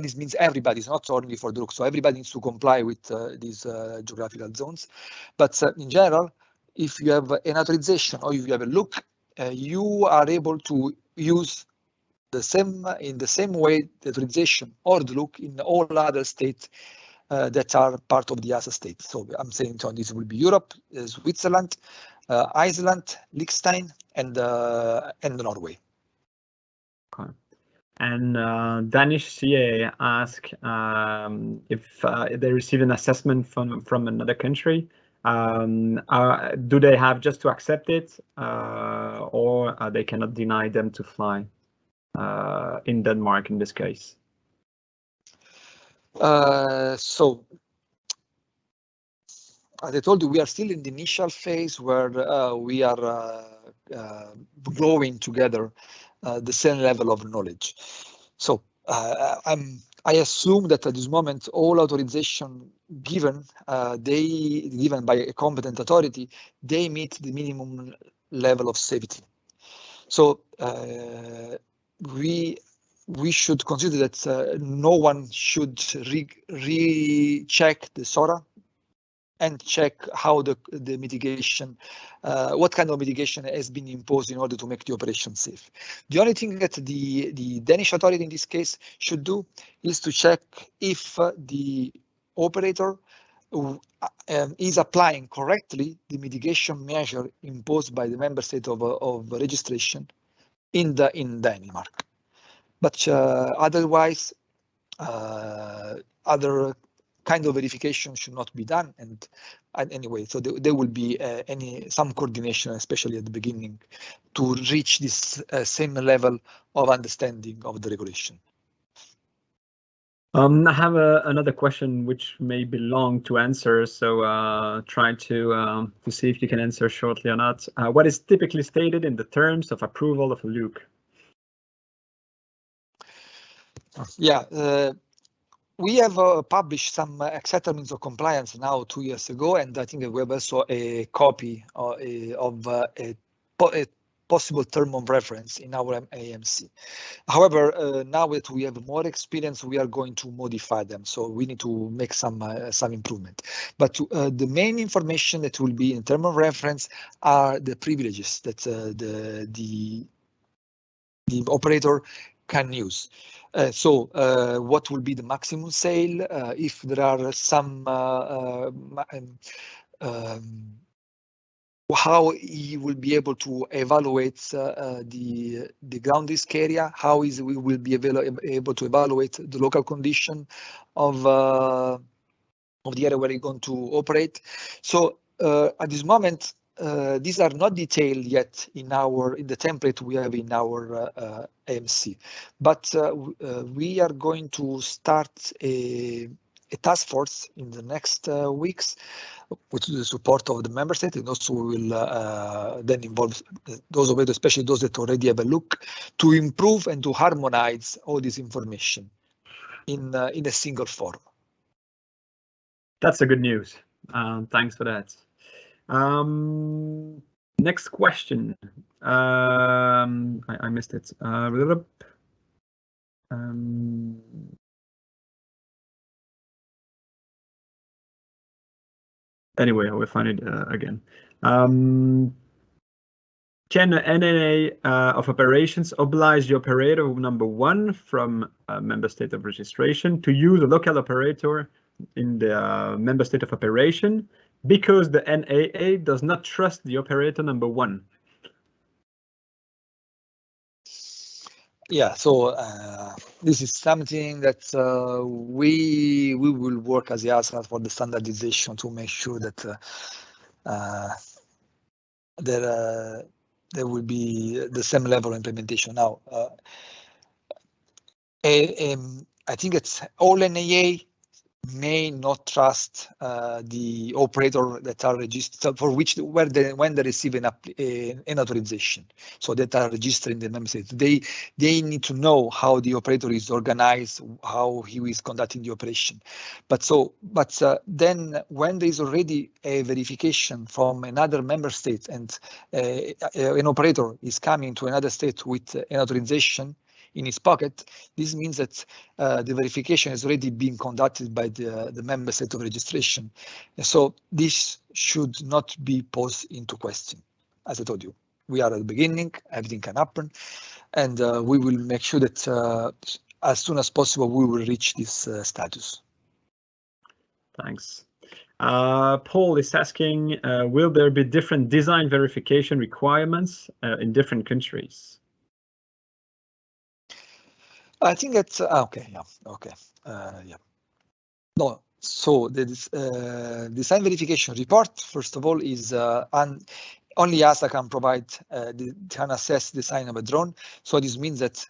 this means everybody, it's not only for the look, so everybody needs to comply with these geographical zones. But in general, if you have an authorization or if you have a look, you are able to use in the same way the authorization or the look in all other states that are part of the ASA state. So I'm saying this will be Europe, Switzerland, Iceland, Liechtenstein, and Norway. Okay. And Danish CA ask if they receive an assessment from another country, do they have just to accept it, or they cannot deny them to fly in Denmark in this case? So as I told you, we are still in the initial phase where we are growing together the same level of knowledge. So I assume that at this moment, all authorization given given by a competent authority, they meet the minimum level of safety. So we should consider that no one should recheck the SORA and check how the mitigation, what kind of mitigation has been imposed in order to make the operation safe. The only thing that the Danish authority in this case should do is to check if the operator is applying correctly the mitigation measure imposed by the member state of registration in Denmark. But otherwise, other kind of verification should not be done. And anyway, so there will be some coordination, especially at the beginning, to reach this same level of understanding of the regulation. I have another question which may be long to answer, so try to see if you can answer shortly or not. What is typically stated in the terms of approval of a loop? Yeah, we have published some acceptance of compliance now 2 years ago, and I think we have also a copy of a possible term of reference in our AMC. However, now that we have more experience, we are going to modify them, so we need to make some improvement. But the main information that will be in term of reference are the privileges that the operator can use. So what will be the maximum sale if there are some how he will be able to evaluate the ground risk area, how we will be able to evaluate the local condition of the area where you're going to operate. So at this moment, these are not detailed yet in the template we have in our AMC, but we are going to start a task force in the next weeks with the support of the member state, and also we will then involve those of it, especially those that already have a look, to improve and to harmonize all this information in a single form. That's a good news. Thanks for that. Next question. I missed it. Anyway, I will find it again. Can NNA of operations oblige the operator number 1 from a member state of registration to use a local operator in the member state of operation because the NAA does not trust the operator number 1? Yeah, so this is something that we will work as EASA for the standardization to make sure that there will be the same level of implementation. Now, I think it's all NAA may not trust the operator that are registered for when they receive an authorization, so that are registered in the member state. They need to know how the operator is organized, how he is conducting the operation. But then when there is already a verification from another member state and an operator is coming to another state with an authorization in his pocket, this means that the verification has already been conducted by the member state of registration. So this should not be posed into question. As I told you, we are at the beginning, everything can happen, and we will make sure that as soon as possible we will reach this status. Thanks. Paul is asking, will there be different design verification requirements in different countries? I think that's okay. Yeah. Okay. Yeah. No. So the design verification report, first of all, is only EASA can provide can assess design of a drone. So this means that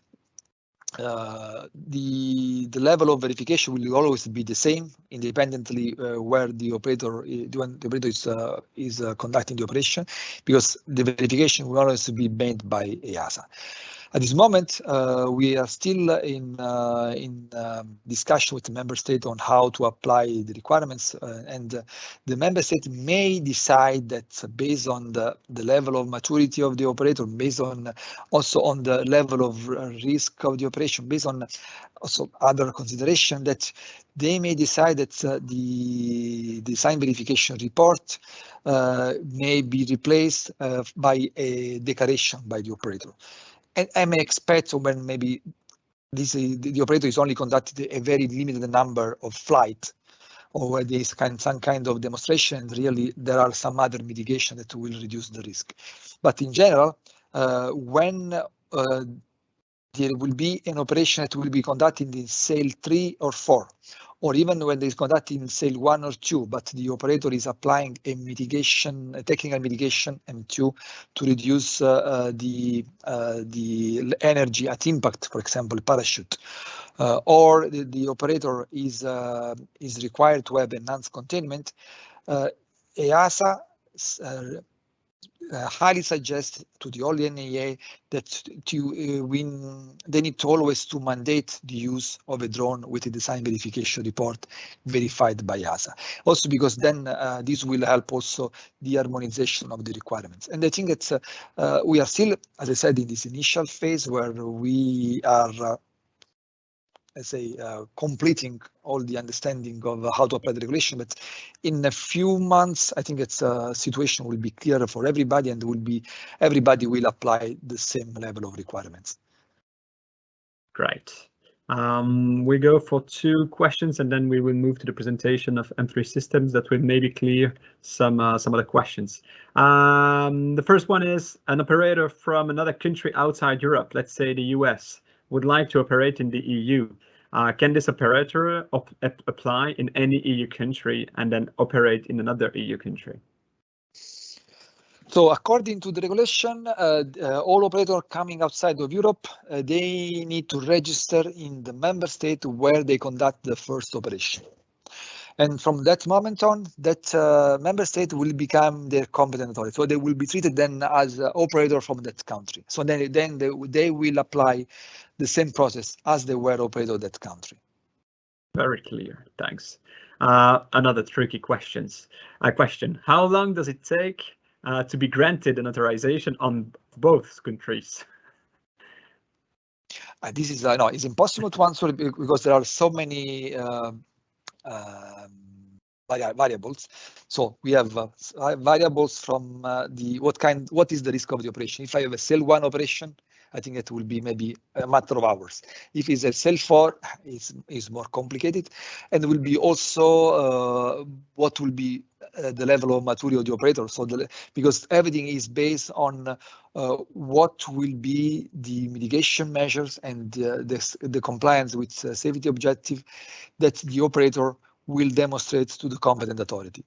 the level of verification will always be the same, independently where the operator is conducting the operation, because the verification will always be made by EASA. At this moment, we are still in discussion with the member state on how to apply the requirements, and the member state may decide that based on the level of maturity of the operator, based on also on the level of risk of the operation, based on also other consideration, that they may decide that the design verification report may be replaced by a declaration by the operator. And I may expect when maybe the operator is only conducted a very limited number of flights, or where there is some kind of demonstration, really there are some other mitigation that will reduce the risk. But in general, when there will be an operation that will be conducted in sail 3 or 4, or even when it's conducted in sail 1 or 2, but the operator is applying a mitigation, a technical mitigation M2 to reduce the energy at impact, for example, parachute, or the operator is required to have enhanced containment. EASA highly suggests to the whole NAA that they need to always to mandate the use of a drone with a design verification report verified by EASA. Also because then this will help also the harmonization of the requirements. And I think it's we are still, as I said, in this initial phase where we are let's say, completing all the understanding of how to apply the regulation. But in a few months, I think it's situation will be clearer for everybody, and everybody will apply the same level of requirements. Great. We go for 2 questions, and then we will move to the presentation of M3 systems that will maybe clear some other questions. The first one is, an operator from another country outside Europe, let's say the US, would like to operate in the EU. Can this operator apply in any EU country and then operate in another EU country? So according to the regulation, all operators coming outside of Europe, they need to register in the member state where they conduct the first operation. And from that moment on, that member state will become their competent authority. So they will be treated then as an operator from that country. So then they will apply the same process as they were operator of that country. Very clear, thanks. Another tricky question. How long does it take to be granted an authorization on both countries? This is no, it's impossible to answer because there are so many variables. So we have variables from what is the risk of the operation. If I have a sail 1 operation, I think it will be maybe a matter of hours. If it's a sail 4, it's more complicated, and will be also what will be the level of maturity of the operator. So because everything is based on what will be the mitigation measures and the compliance with safety objective that the operator will demonstrate to the competent authority.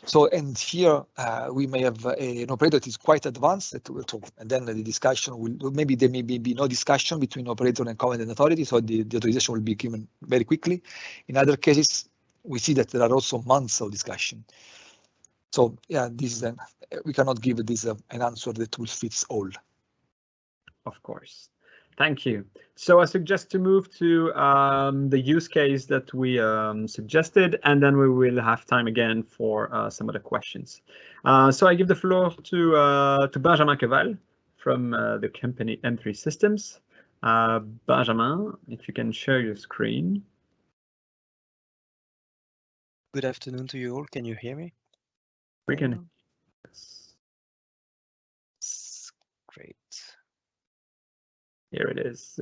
So, and here we may have an operator that is quite advanced, and then the discussion will, maybe there may be no discussion between operator and competent authority, so the authorization will be given very quickly. In other cases, we see that there are also months of discussion. So, yeah, this is we cannot give this an answer that will fit all. Of course. Thank you. So I suggest to move to the use case that we suggested, and then we will have time again for some other questions. So I give the floor to Benjamin Keval from the company M3 Systems. Benjamin, if you can share your screen. Good afternoon to you all. Can you hear me? We can. Yes. Great. Here it is.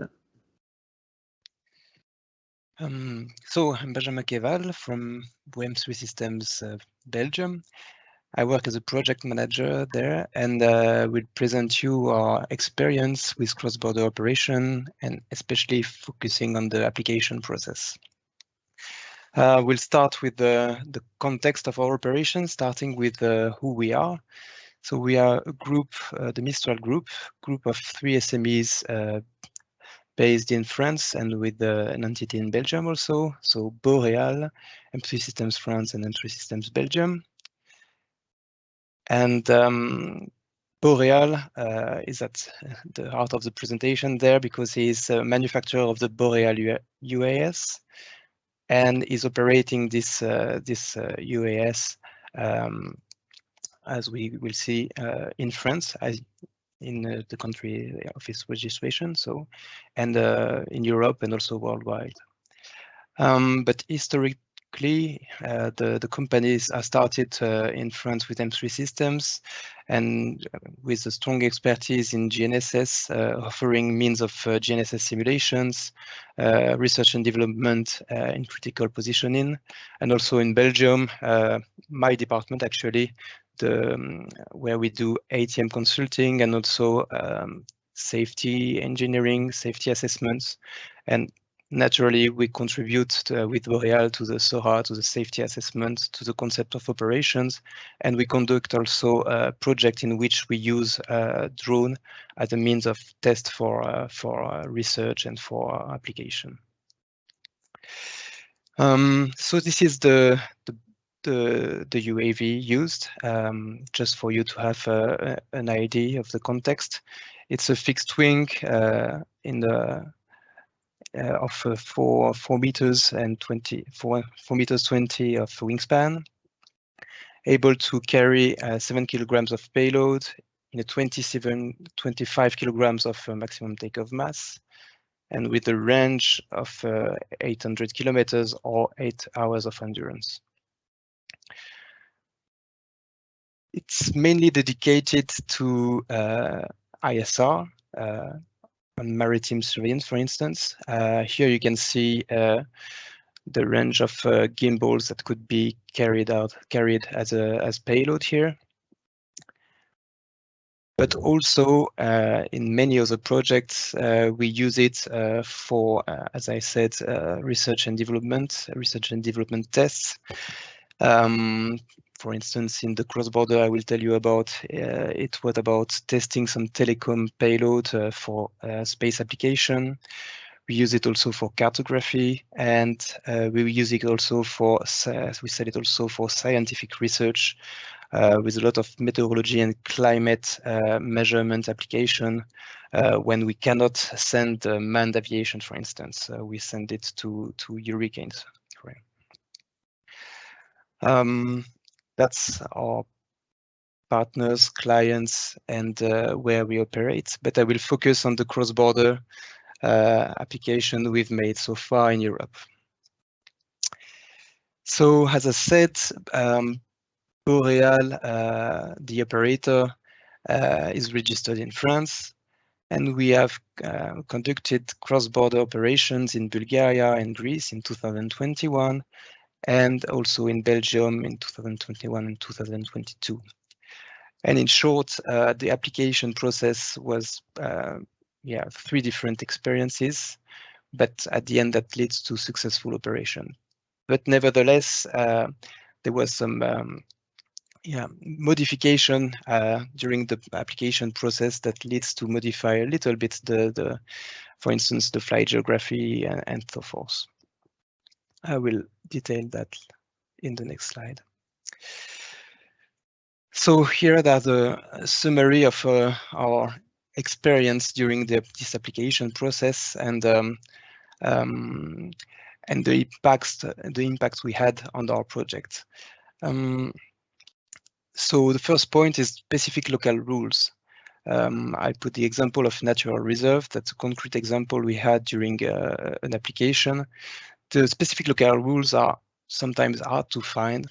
So I'm Benjamin Keval from M3 Systems, Belgium. I work as a project manager there, and will present you our experience with cross-border operation, and especially focusing on the application process. We'll start with the context of our operation, starting with who we are. So we are a group, the Mistral group of 3 SMEs based in France and with an entity in Belgium also. So Boreal, M3 Systems France, and M3 Systems Belgium. And Boreal is at the heart of the presentation there because he's a manufacturer of the Boreal UAS and is operating this UAS as we will see in France, in the country of its registration, so, and in Europe and also worldwide. But historically, the companies are started in France with M3 Systems and with a strong expertise in GNSS, offering means of GNSS simulations, research and development in critical positioning, and also in Belgium, my department actually, where we do ATM consulting and also safety engineering, safety assessments, and naturally we contribute with Boreal to the SORA, to the safety assessment, to the concept of operations, and we conduct also a project in which we use drone as a means of test for research and for application. So this is the UAV used, just for you to have an idea of the context. It's a fixed wing in the of 4 meters and 4 meters 20 of wingspan, able to carry 7 kilograms of payload in a 25 kilograms of maximum takeoff mass, and with a range of 800 kilometers or 8 hours of endurance. It's mainly dedicated to ISR, on maritime surveillance, for instance. Here you can see the range of gimbals that could be carried as payload here. But also in many other projects, we use it for, as I said, research and development tests. For instance, in the cross-border, I will tell you about, it was about testing some telecom payload for space application. We use it also for cartography, and we use it also for, we sell it also for scientific research with a lot of meteorology and climate measurement application. When we cannot send manned aviation, for instance, we send it to hurricanes. That's our partners, clients, and where we operate. But I will focus on the cross-border application we've made so far in Europe. So, as I said, Boreal, the operator, is registered in France, and we have conducted cross-border operations in Bulgaria and Greece in 2021. And also in Belgium in 2021 and 2022. And in short, the application process was 3 different experiences, but at the end that leads to successful operation. But nevertheless, there was some modification during the application process that leads to modify a little bit for instance, the flight geography and so forth. I will detail that in the next slide. So here are the summary of our experience during this application process and the impacts we had on our project. So the first point is specific local rules. I put the example of natural reserve. That's a concrete example we had during an application. The specific local rules are sometimes hard to find,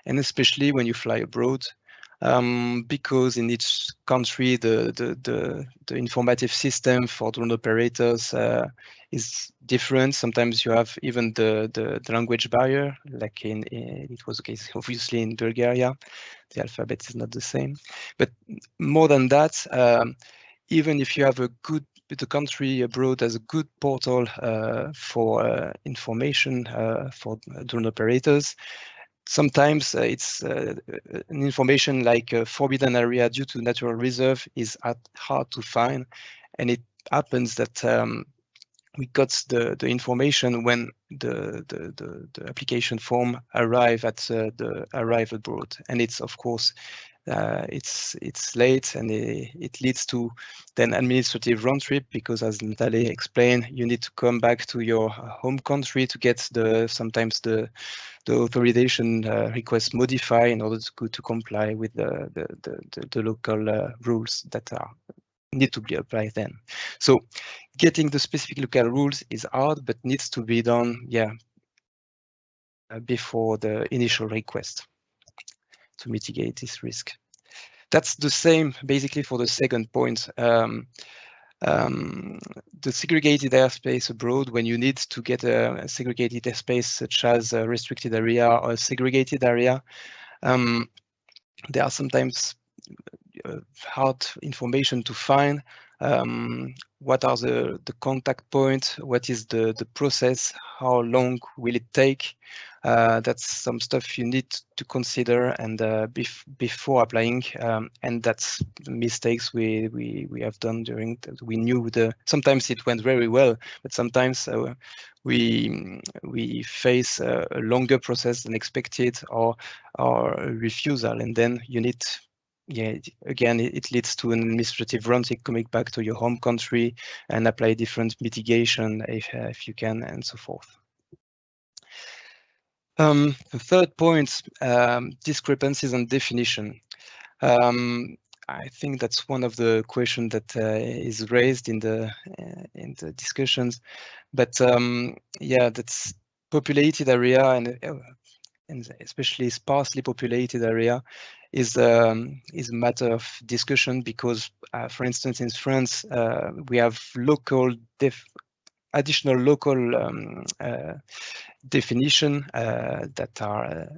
and especially when you fly abroad, because in each country the informative system for drone operators is different. Sometimes you have even the language barrier, like it was the case obviously in Bulgaria. The alphabet is not the same. But more than that, even if you have the country abroad has a good portal for information for drone operators, sometimes it's an information like a forbidden area due to natural reserve is hard to find, and it happens that we got the information when the application form arrive abroad, and it's of course it's late, and it leads to then administrative round trip, because as Natalie explained, you need to come back to your home country to get sometimes the authorization request modified in order to comply with the local rules that need to be applied then. So getting the specific local rules is hard, but needs to be done before the initial request to mitigate this risk. That's the same basically for the second point. The segregated airspace abroad, when you need to get a segregated airspace such as a restricted area or a segregated area, there are sometimes hard information to find what are the contact points, what is the process, how long will it take. That's some stuff you need to consider and before applying, and that's the mistakes we have done during we knew sometimes it went very well, but sometimes we face a longer process than expected or a refusal, and then you need, again, it leads to an administrative run, coming back to your home country and apply different mitigation if you can, and so forth. The third point, discrepancies and definition. I think that's one of the questions that is raised in the discussions, but yeah, that's populated area and especially sparsely populated area is a matter of discussion because, for instance, in France, we have additional local definition that are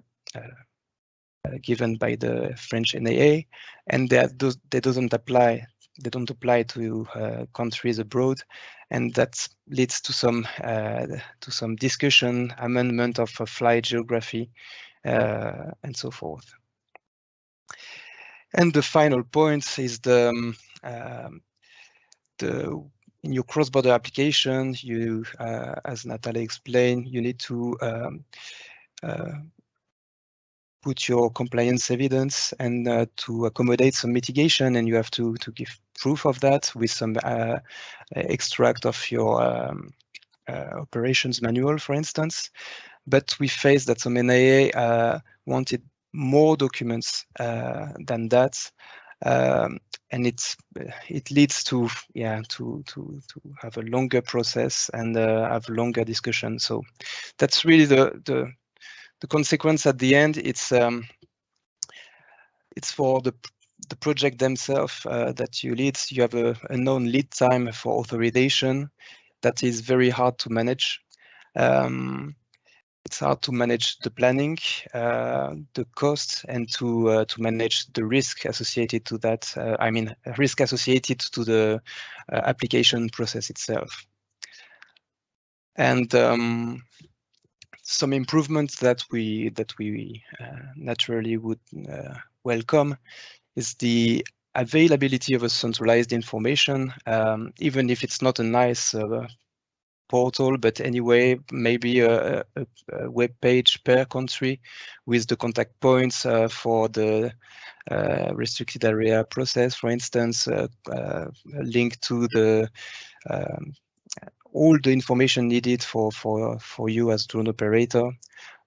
given by the French NAA, and they don't apply to countries abroad, and that leads to some discussion, amendment of flight geography, and so forth. And the final point is in your cross-border application, you, as Natalie explained, you need to put your compliance evidence and to accommodate some mitigation, and you have to give proof of that with some extract of your operations manual, for instance. But we faced that some NAA wanted more documents than that, and it leads to have a longer process and have longer discussion. So that's really the consequence at the end. It's for the project themselves that you lead. You have a known lead time for authorization that is very hard to manage. It's hard to manage the planning, the cost, and to manage the risk associated to that. I mean, risk associated to the application process itself. And some improvements that we naturally would welcome is the availability of a centralized information, even if it's not a nice portal, but anyway, maybe a web page per country with the contact points for the restricted area process, for instance, a link to the all the information needed for you as drone operator,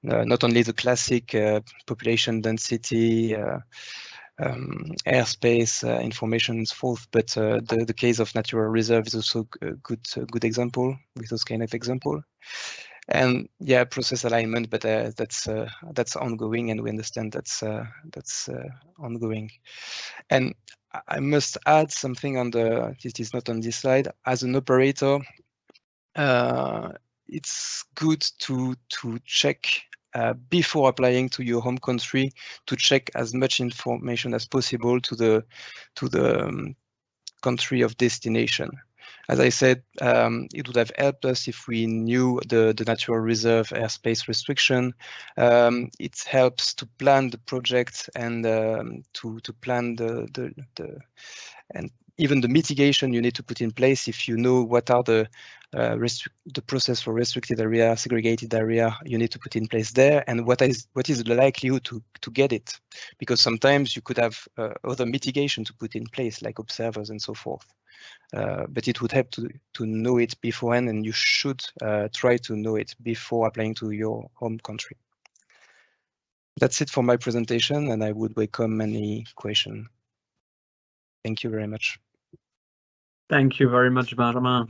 not only the classic population density, airspace information and so forth, but the case of natural reserve is also a good example with those kind of example. And yeah, process alignment, but that's ongoing, and we understand that's ongoing. And I must add something on it is not on this slide. As an operator, it's good to check before applying to your home country, to check as much information as possible to the country of destination. As I said, it would have helped us if we knew the natural reserve airspace restriction. It helps to plan the project and to plan and even the mitigation you need to put in place if you know what are the process for restricted area, segregated area you need to put in place there, and what is the likelihood to get it, because sometimes you could have other mitigation to put in place, like observers and so forth. But it would help to know it beforehand, and you should try to know it before applying to your home country. That's it for my presentation, and I would welcome any question. Thank you very much. Thank you very much, Benjamin.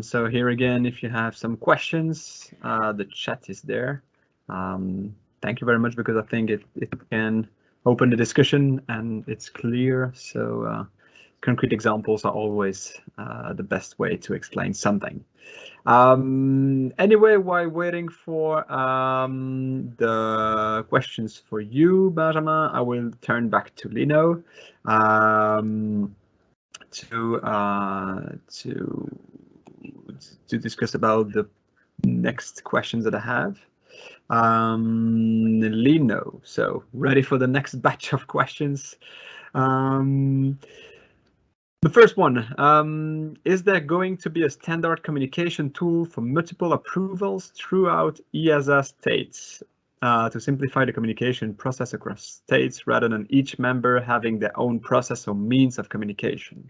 So here again, if you have some questions, the chat is there. Thank you very much, because I think it can open the discussion and it's clear. So concrete examples are always the best way to explain something. Anyway, while waiting for the questions for you, Benjamin, I will turn back to Lino. to discuss about the next questions that I have. Lino, so ready for the next batch of questions. The first one, is there going to be a standard communication tool for multiple approvals throughout EASA states to simplify the communication process across states rather than each member having their own process or means of communication?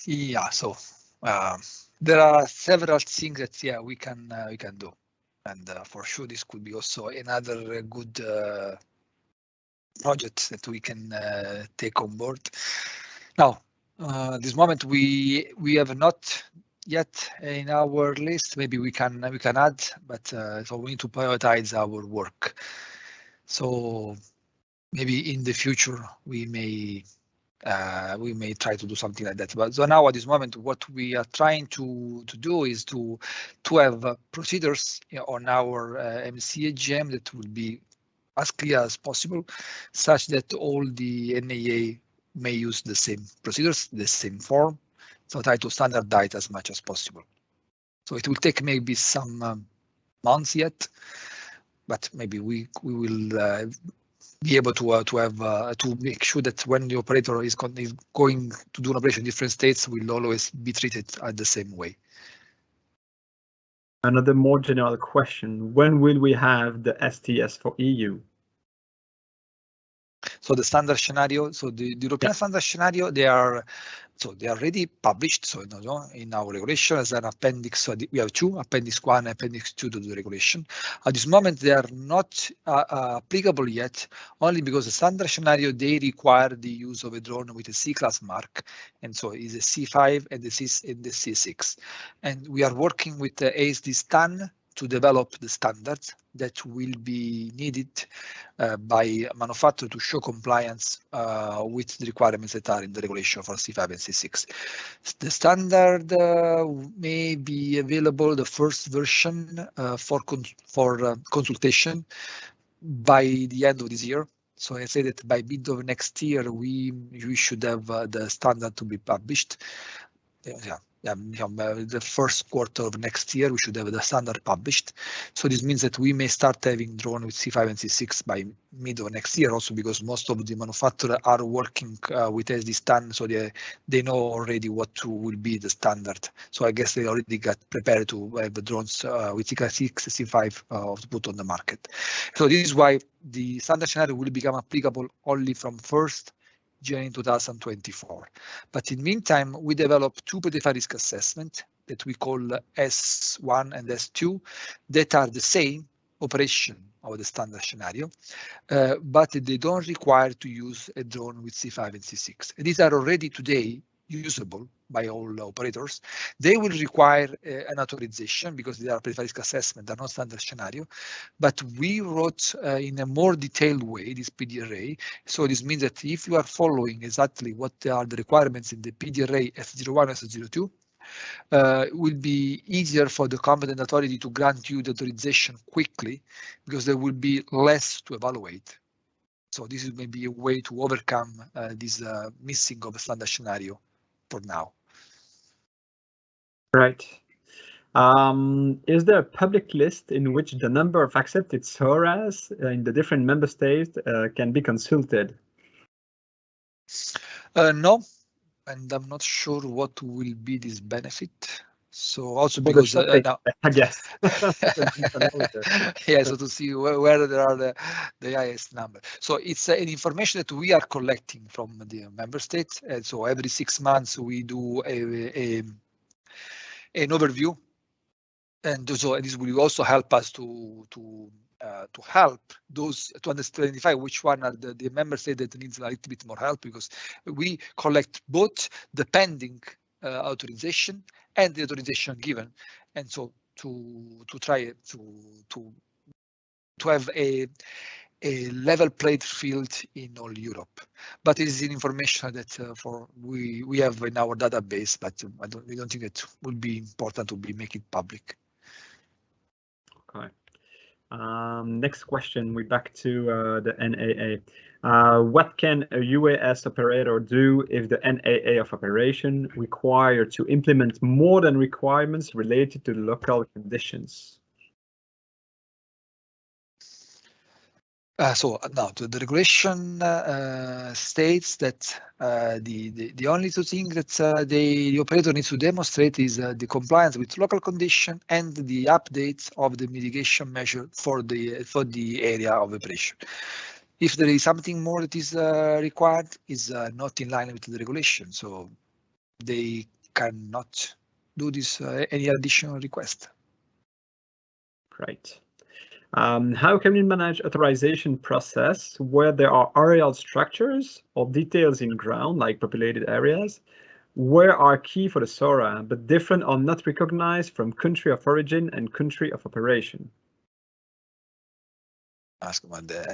Yeah, so there are several things that we can do, and for sure this could be also another good project that we can take on board. Now, this moment we have not yet in our list. Maybe we can add, but so we need to prioritize our work. So maybe in the future we may try to do something like that. But so now at this moment, what we are trying to do is to have procedures on our MCAGM that will be as clear as possible, such that all the NAA may use the same procedures, the same form, so try to standardize as much as possible. So it will take maybe some months yet, but maybe we will be able to have to make sure that when the operator is going to do an operation in different states, will always be treated the same way. Another more general question, when will we have the STS for EU? So the standard scenario, so the European standard scenario, they are already published. So in our regulation as an appendix, so we have two, appendix 1 and appendix 2 to the regulation. At this moment, they are not applicable yet, only because the standard scenario, they require the use of a drone with a C-class mark. And so it's a C5 and the C6. And we are working with the ASD STAN to develop the standards that will be needed by manufacturer to show compliance with the requirements that are in the regulation for C5 and C6. The standard may be available, the first version for consultation by the end of this year. So I say that by mid of next year, we should have the standard to be published. The first quarter of next year, we should have the standard published. So this means that we may start having drone with C5 and C6 by mid of next year, also because most of the manufacturers are working with SD STAN, so they know already what will be the standard. So I guess they already got prepared to have the drones with C6, C5 to put on the market. So this is why the standard scenario will become applicable only from 1st January 2024. But in the meantime, we developed two PDRA risk assessment that we call S1 and S2 that are the same operation of the standard scenario, but they don't require to use a drone with C5 and C6. And these are already today usable by all operators. They will require an authorization because they are PDRA risk assessment, they're not standard scenario. But we wrote in a more detailed way this PDRA. So this means that if you are following exactly what are the requirements in the PDRA S01 S02, it will be easier for the competent authority to grant you the authorization quickly because there will be less to evaluate. So this is maybe a way to overcome this missing of a standard scenario for now. Right. Is there a public list in which the number of accepted SORAs in the different member states can be consulted? No, and I'm not sure what will be this benefit. So also because now, I guess. yeah, so to see where there are the highest number. So it's an information that we are collecting from the member states, and so every 6 months we do an overview, and so this will also help us to help those to identify which one are the member state that needs a little bit more help, because we collect both the pending authorization and the authorization given, and so to try to have a level playing field in all Europe. But it is information that we have in our database, but we don't think it would be important to make it public. Okay. Next question, we're back to the NAA. What can a UAS operator do if the NAA of operation require to implement more than requirements related to local conditions? So now the regulation states that the only two things that the operator needs to demonstrate is the compliance with local condition and the updates of the mitigation measure for the area of operation. If there is something more that is required, is not in line with the regulation, so they cannot do this any additional request. Great. How can we manage authorization process where there are aerial structures or details in ground, like populated areas, where are key for the SORA, but different or not recognized from country of origin and country of operation?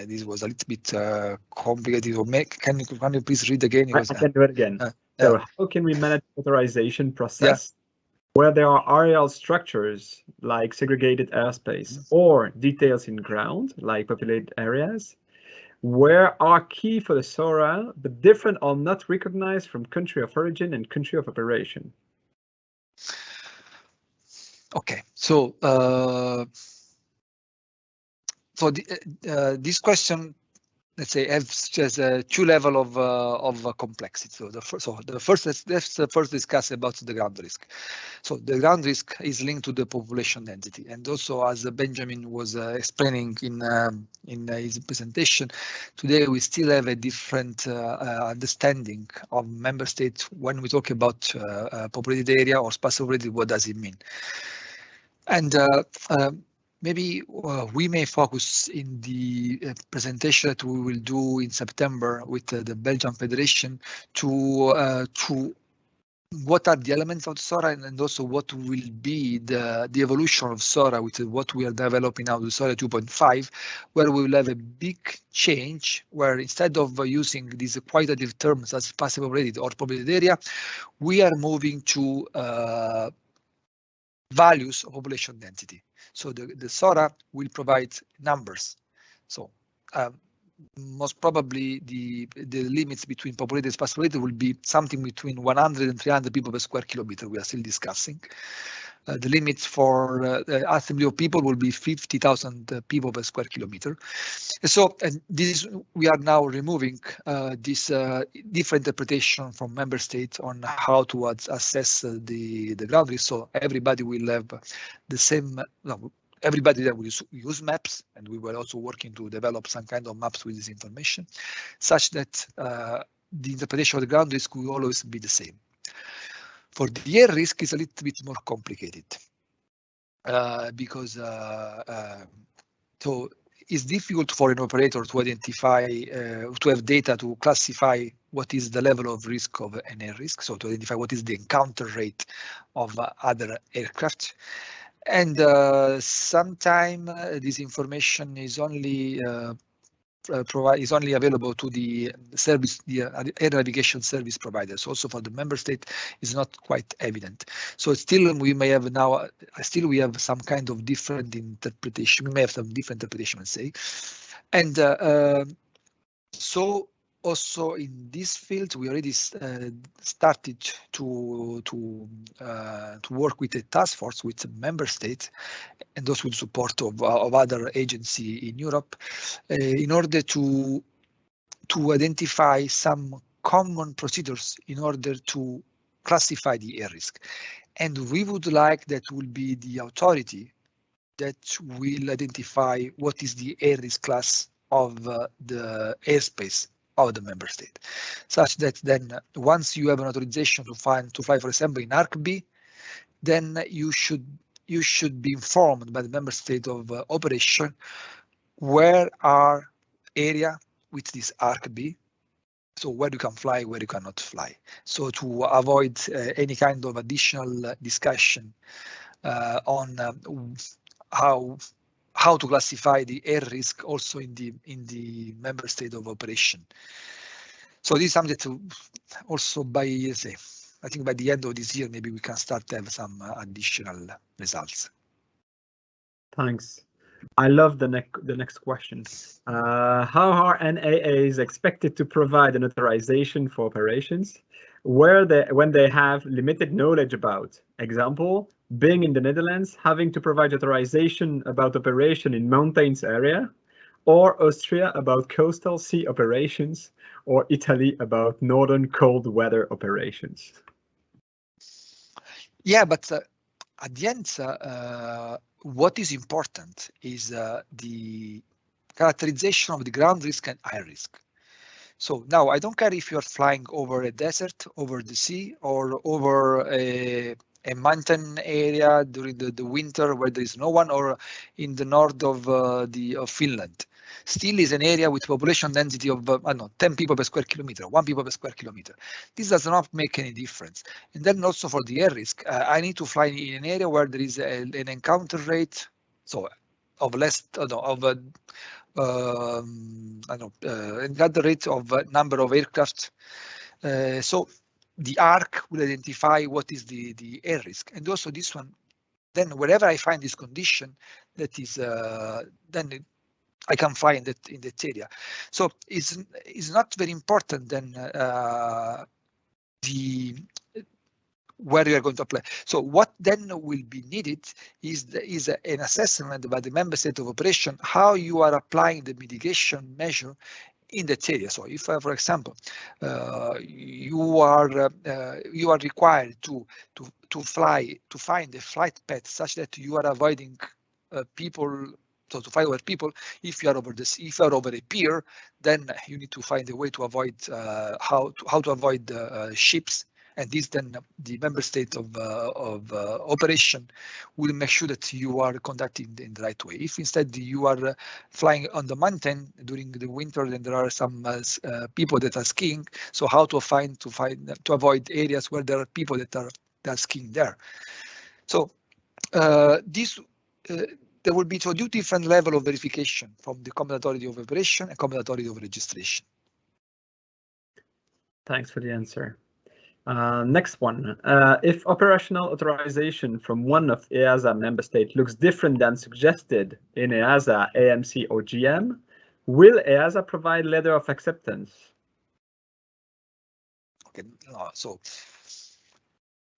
This was a little bit complicated. Can you please read again? I can do it again. So how can we manage authorization process where there are aerial structures like segregated airspace or details in ground like populated areas, where are key for the SORA but different or not recognized from country of origin and country of operation? Okay, so this question, let's say, has two levels of complexity. So let's first discuss about the ground risk. So the ground risk is linked to the population density, and also, as Benjamin was explaining in his presentation, today we still have a different understanding of member states when we talk about populated area or space populated. What does it mean? And maybe we may focus in the presentation that we will do in September with the Belgian Federation to what are the elements of SORA and also what will be the evolution of SORA with what we are developing now, the SORA 2.5, where we will have a big change where instead of using these qualitative terms as passive populated or populated area, we are moving to values of population density. So the SORA will provide numbers. So most probably the limits between populated and space populated will be something between 100 and 300 people per square kilometer. We are still discussing. The limits for assembly of people will be 50,000 people per square kilometer. So this we are now removing this different interpretation from member states on how to assess the ground risk. So everybody will have the same. Everybody that will use maps, and we were also working to develop some kind of maps with this information, such that the interpretation of the ground risk will always be the same. For the air risk, is a little bit more complicated because so it's difficult for an operator to identify, to have data to classify what is the level of risk of an air risk, so to identify what is the encounter rate of other aircraft. And sometimes this information is only available to the service, the air navigation service providers. Also for the member state is not quite evident. So still we may have now, we have some kind of different interpretation. We may have some different interpretation, let's say. And so also in this field, we already started to work with a task force with member states and also with support of other agencies in Europe in order to identify some common procedures in order to classify the air risk. And we would like that will be the authority that will identify what is the air risk class of the airspace of the member state, such that then once you have an authorization to fly, for example, in Arc B, then you should be informed by the member state of operation where are area with this Arc B, so where you can fly, where you cannot fly. So to avoid any kind of additional discussion on how to classify the air risk also in the member state of operation. So this is something to also I think by the end of this year, maybe we can start to have some additional results. Thanks. I love the next question. How are NAAs expected to provide an authorization for operations when they have limited knowledge about? Example, being in the Netherlands, having to provide authorization about operation in mountains area, or Austria about coastal sea operations, or Italy about northern cold weather operations. Yeah, but at the end, what is important is the characterization of the ground risk and air risk. So now I don't care if you're flying over a desert, over the sea, or over a mountain area during the winter where there is no one, or in the north of Finland. Still is an area with population density of I don't know, 10 people per square kilometer, 1 people per square kilometer. This does not make any difference. And then also for the air risk, I need to fly in an area where there is an encounter rate, so of less, another rate of number of aircraft. So the ARC will identify what is the air risk, and also this one. Then wherever I find this condition, that is then I can fly in that area. So it's not very important then where you are going to apply. So what then will be needed is an assessment by the member state of operation how you are applying the mitigation measure in that area. So if, for example, you are required to find a flight path such that you are avoiding people. So to fly over people, if you are over a pier, then you need to find a way to avoid how to avoid ships. And this then the member state of operation will make sure that you are conducting in the right way. If instead you are flying on the mountain during the winter, then there are some people that are skiing. So how to avoid areas where there are people that are skiing there. So there will be two different levels of verification from the competent authority of operation and competent authority of registration. Thanks for the answer. Next one. If operational authorization from one of EASA member state looks different than suggested in EASA, AMC, or GM, will EASA provide letter of acceptance? Okay, so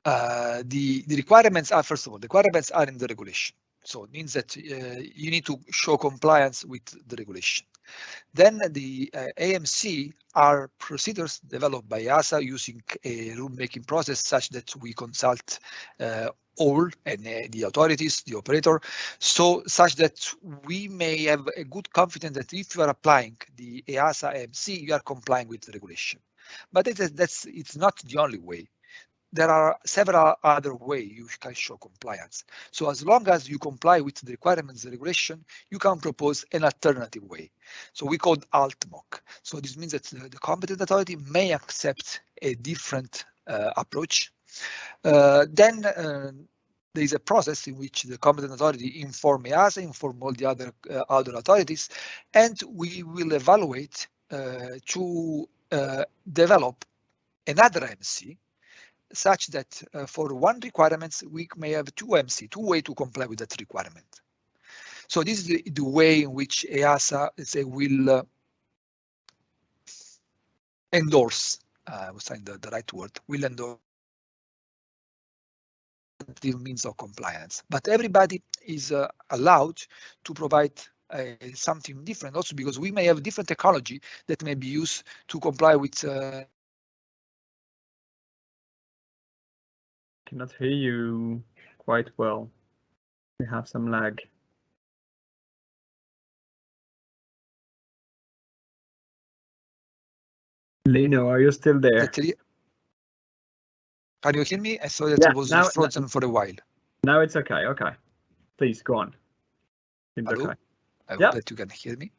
the requirements are, first of all, the requirements are in the regulation. So it means that you need to show compliance with the regulation. Then the AMC are procedures developed by EASA using a rulemaking process such that we consult all and the authorities, the operator, so such that we may have a good confidence that if you are applying the EASA AMC, you are complying with the regulation. But it's not the only way. There are several other ways you can show compliance. So as long as you comply with the requirements of the regulation, you can propose an alternative way. So we call ALTMOC. So this means that the competent authority may accept a different approach. Then there is a process in which the competent authority inform EASA, inform all the other authorities, and we will evaluate to develop another MC, such that for one requirement, we may have two ways to comply with that requirement. So this is the way in which EASA will endorse, I was saying the right word, will endorse the means of compliance. But everybody is allowed to provide something different also, because we may have different technology that may be used to comply with Cannot hear you quite well. We have some lag. Lino, are you still there? Can you hear me? I saw that it was frozen for a while. Now it's okay. Okay, please go on. Seems Hello? okay. I hope that you can hear me.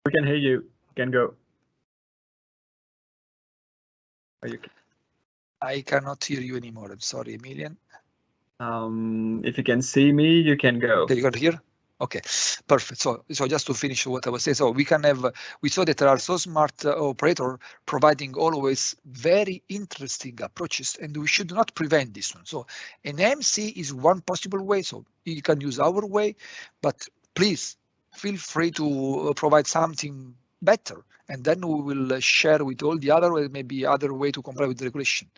We can hear you. You can go. I cannot hear you anymore. I'm sorry, Emilian. If you can see me, you can go. Okay, you can hear? Okay, perfect. So just to finish what I was saying, so we saw that there are so smart operator providing always very interesting approaches, and we should not prevent this one. So an MC is one possible way, so you can use our way, but please feel free to provide something better, and then we will share with all the other, maybe other way to comply with the regulation.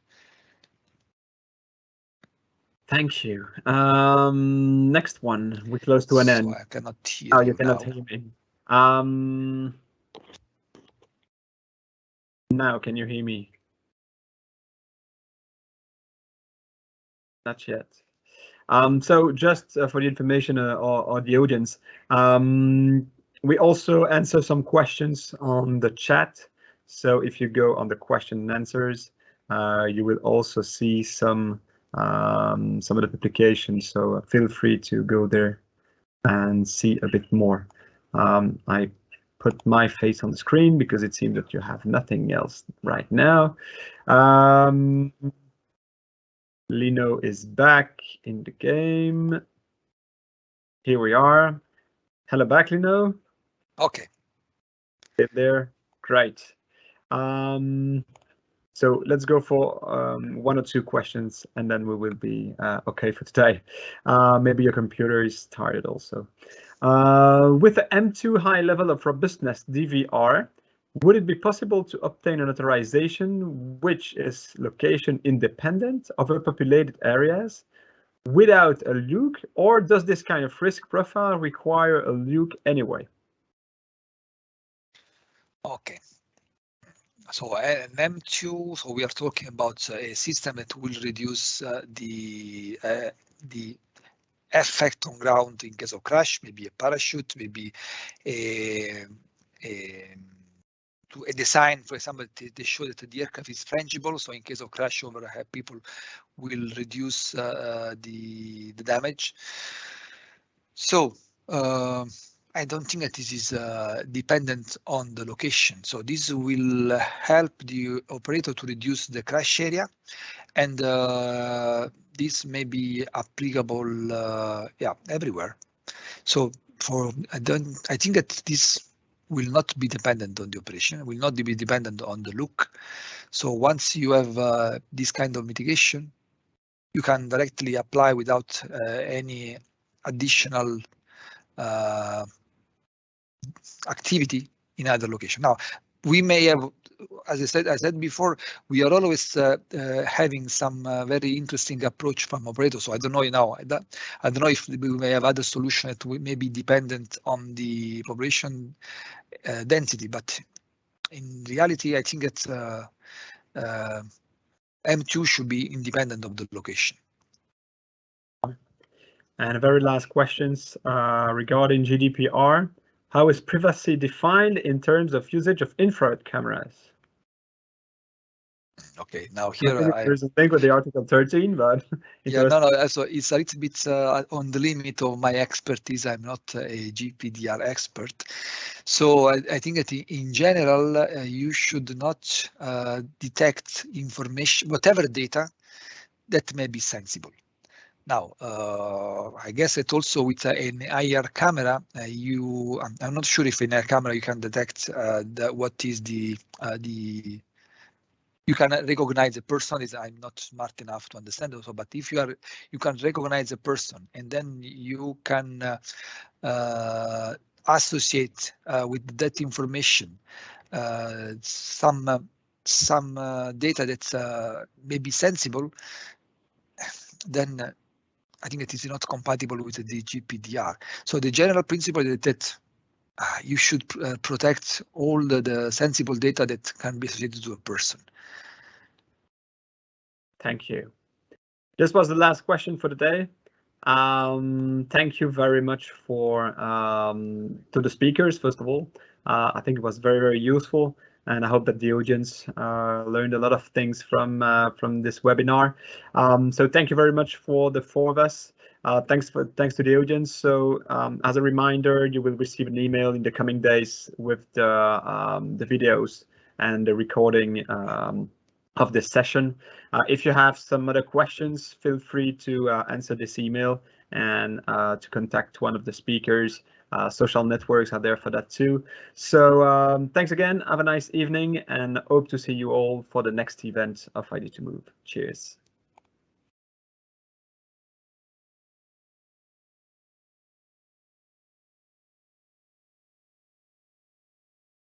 Thank you. Next one. We're close to an end. I cannot hear you you cannot now. hear me. Now can you hear me? Not yet. So just for the information or the audience, we also answer some questions on the chat. So if you go on the question and answers, you will also see some of the publications. So feel free to go there and see a bit more. I put my face on the screen because it seems that you have nothing else right now. Lino is back in the game. Here we are. Hello back, Lino. Okay. Get there. Great. So let's go for one or two questions, and then we will be okay for today. Maybe your computer is tired also. With the M2 high level of robustness DVR, would it be possible to obtain an authorization which is location independent of a populated areas without a LUC, or does this kind of risk profile require a LUC anyway? Okay. So an M2, so we are talking about a system that will reduce the effect on ground in case of crash, maybe a parachute, maybe a design, for example, they show that the aircraft is frangible, so in case of crash over, people will reduce the damage. So I don't think that this is dependent on the location. So this will help the operator to reduce the crash area, and this may be applicable, everywhere. So I think that this will not be dependent on the operation, will not be dependent on the LUC. So once you have this kind of mitigation, you can directly apply without any additional activity in other location. Now, we may have, as I said before, we are always having some very interesting approach from operators. So I don't know, I don't know if we may have other solution that may be dependent on the population density, but in reality, I think that M2 should be independent of the location. And very last questions regarding GDPR. How is privacy defined in terms of usage of infrared cameras? Okay, now here there's a thing with the Article 13, but yeah, no. So it's a little bit on the limit of my expertise. I'm not a GPDR expert, so I think that in general you should not detect information, whatever data that may be sensible. Now, I guess that also with an IR camera, I'm not sure if in a camera you can detect what is you can recognize a person. I'm not smart enough to understand also, but if you can recognize a person, and then you can associate with that information some data that may be sensible, then I think it is not compatible with the GPDR. So the general principle is that you should protect all the sensible data that can be associated to a person. Thank you. This was the last question for the day. Thank you very much for to the speakers, first of all. I think it was very, very useful, and I hope that the audience learned a lot of things from this webinar. So thank you very much for the four of us. Thanks to the audience. So as a reminder, you will receive an email in the coming days with the videos and the recording of this session. If you have some other questions, feel free to answer this email and to contact one of the speakers. Social networks are there for that too. So thanks again. Have a nice evening, and hope to see you all for the next event of ID2Move. Cheers.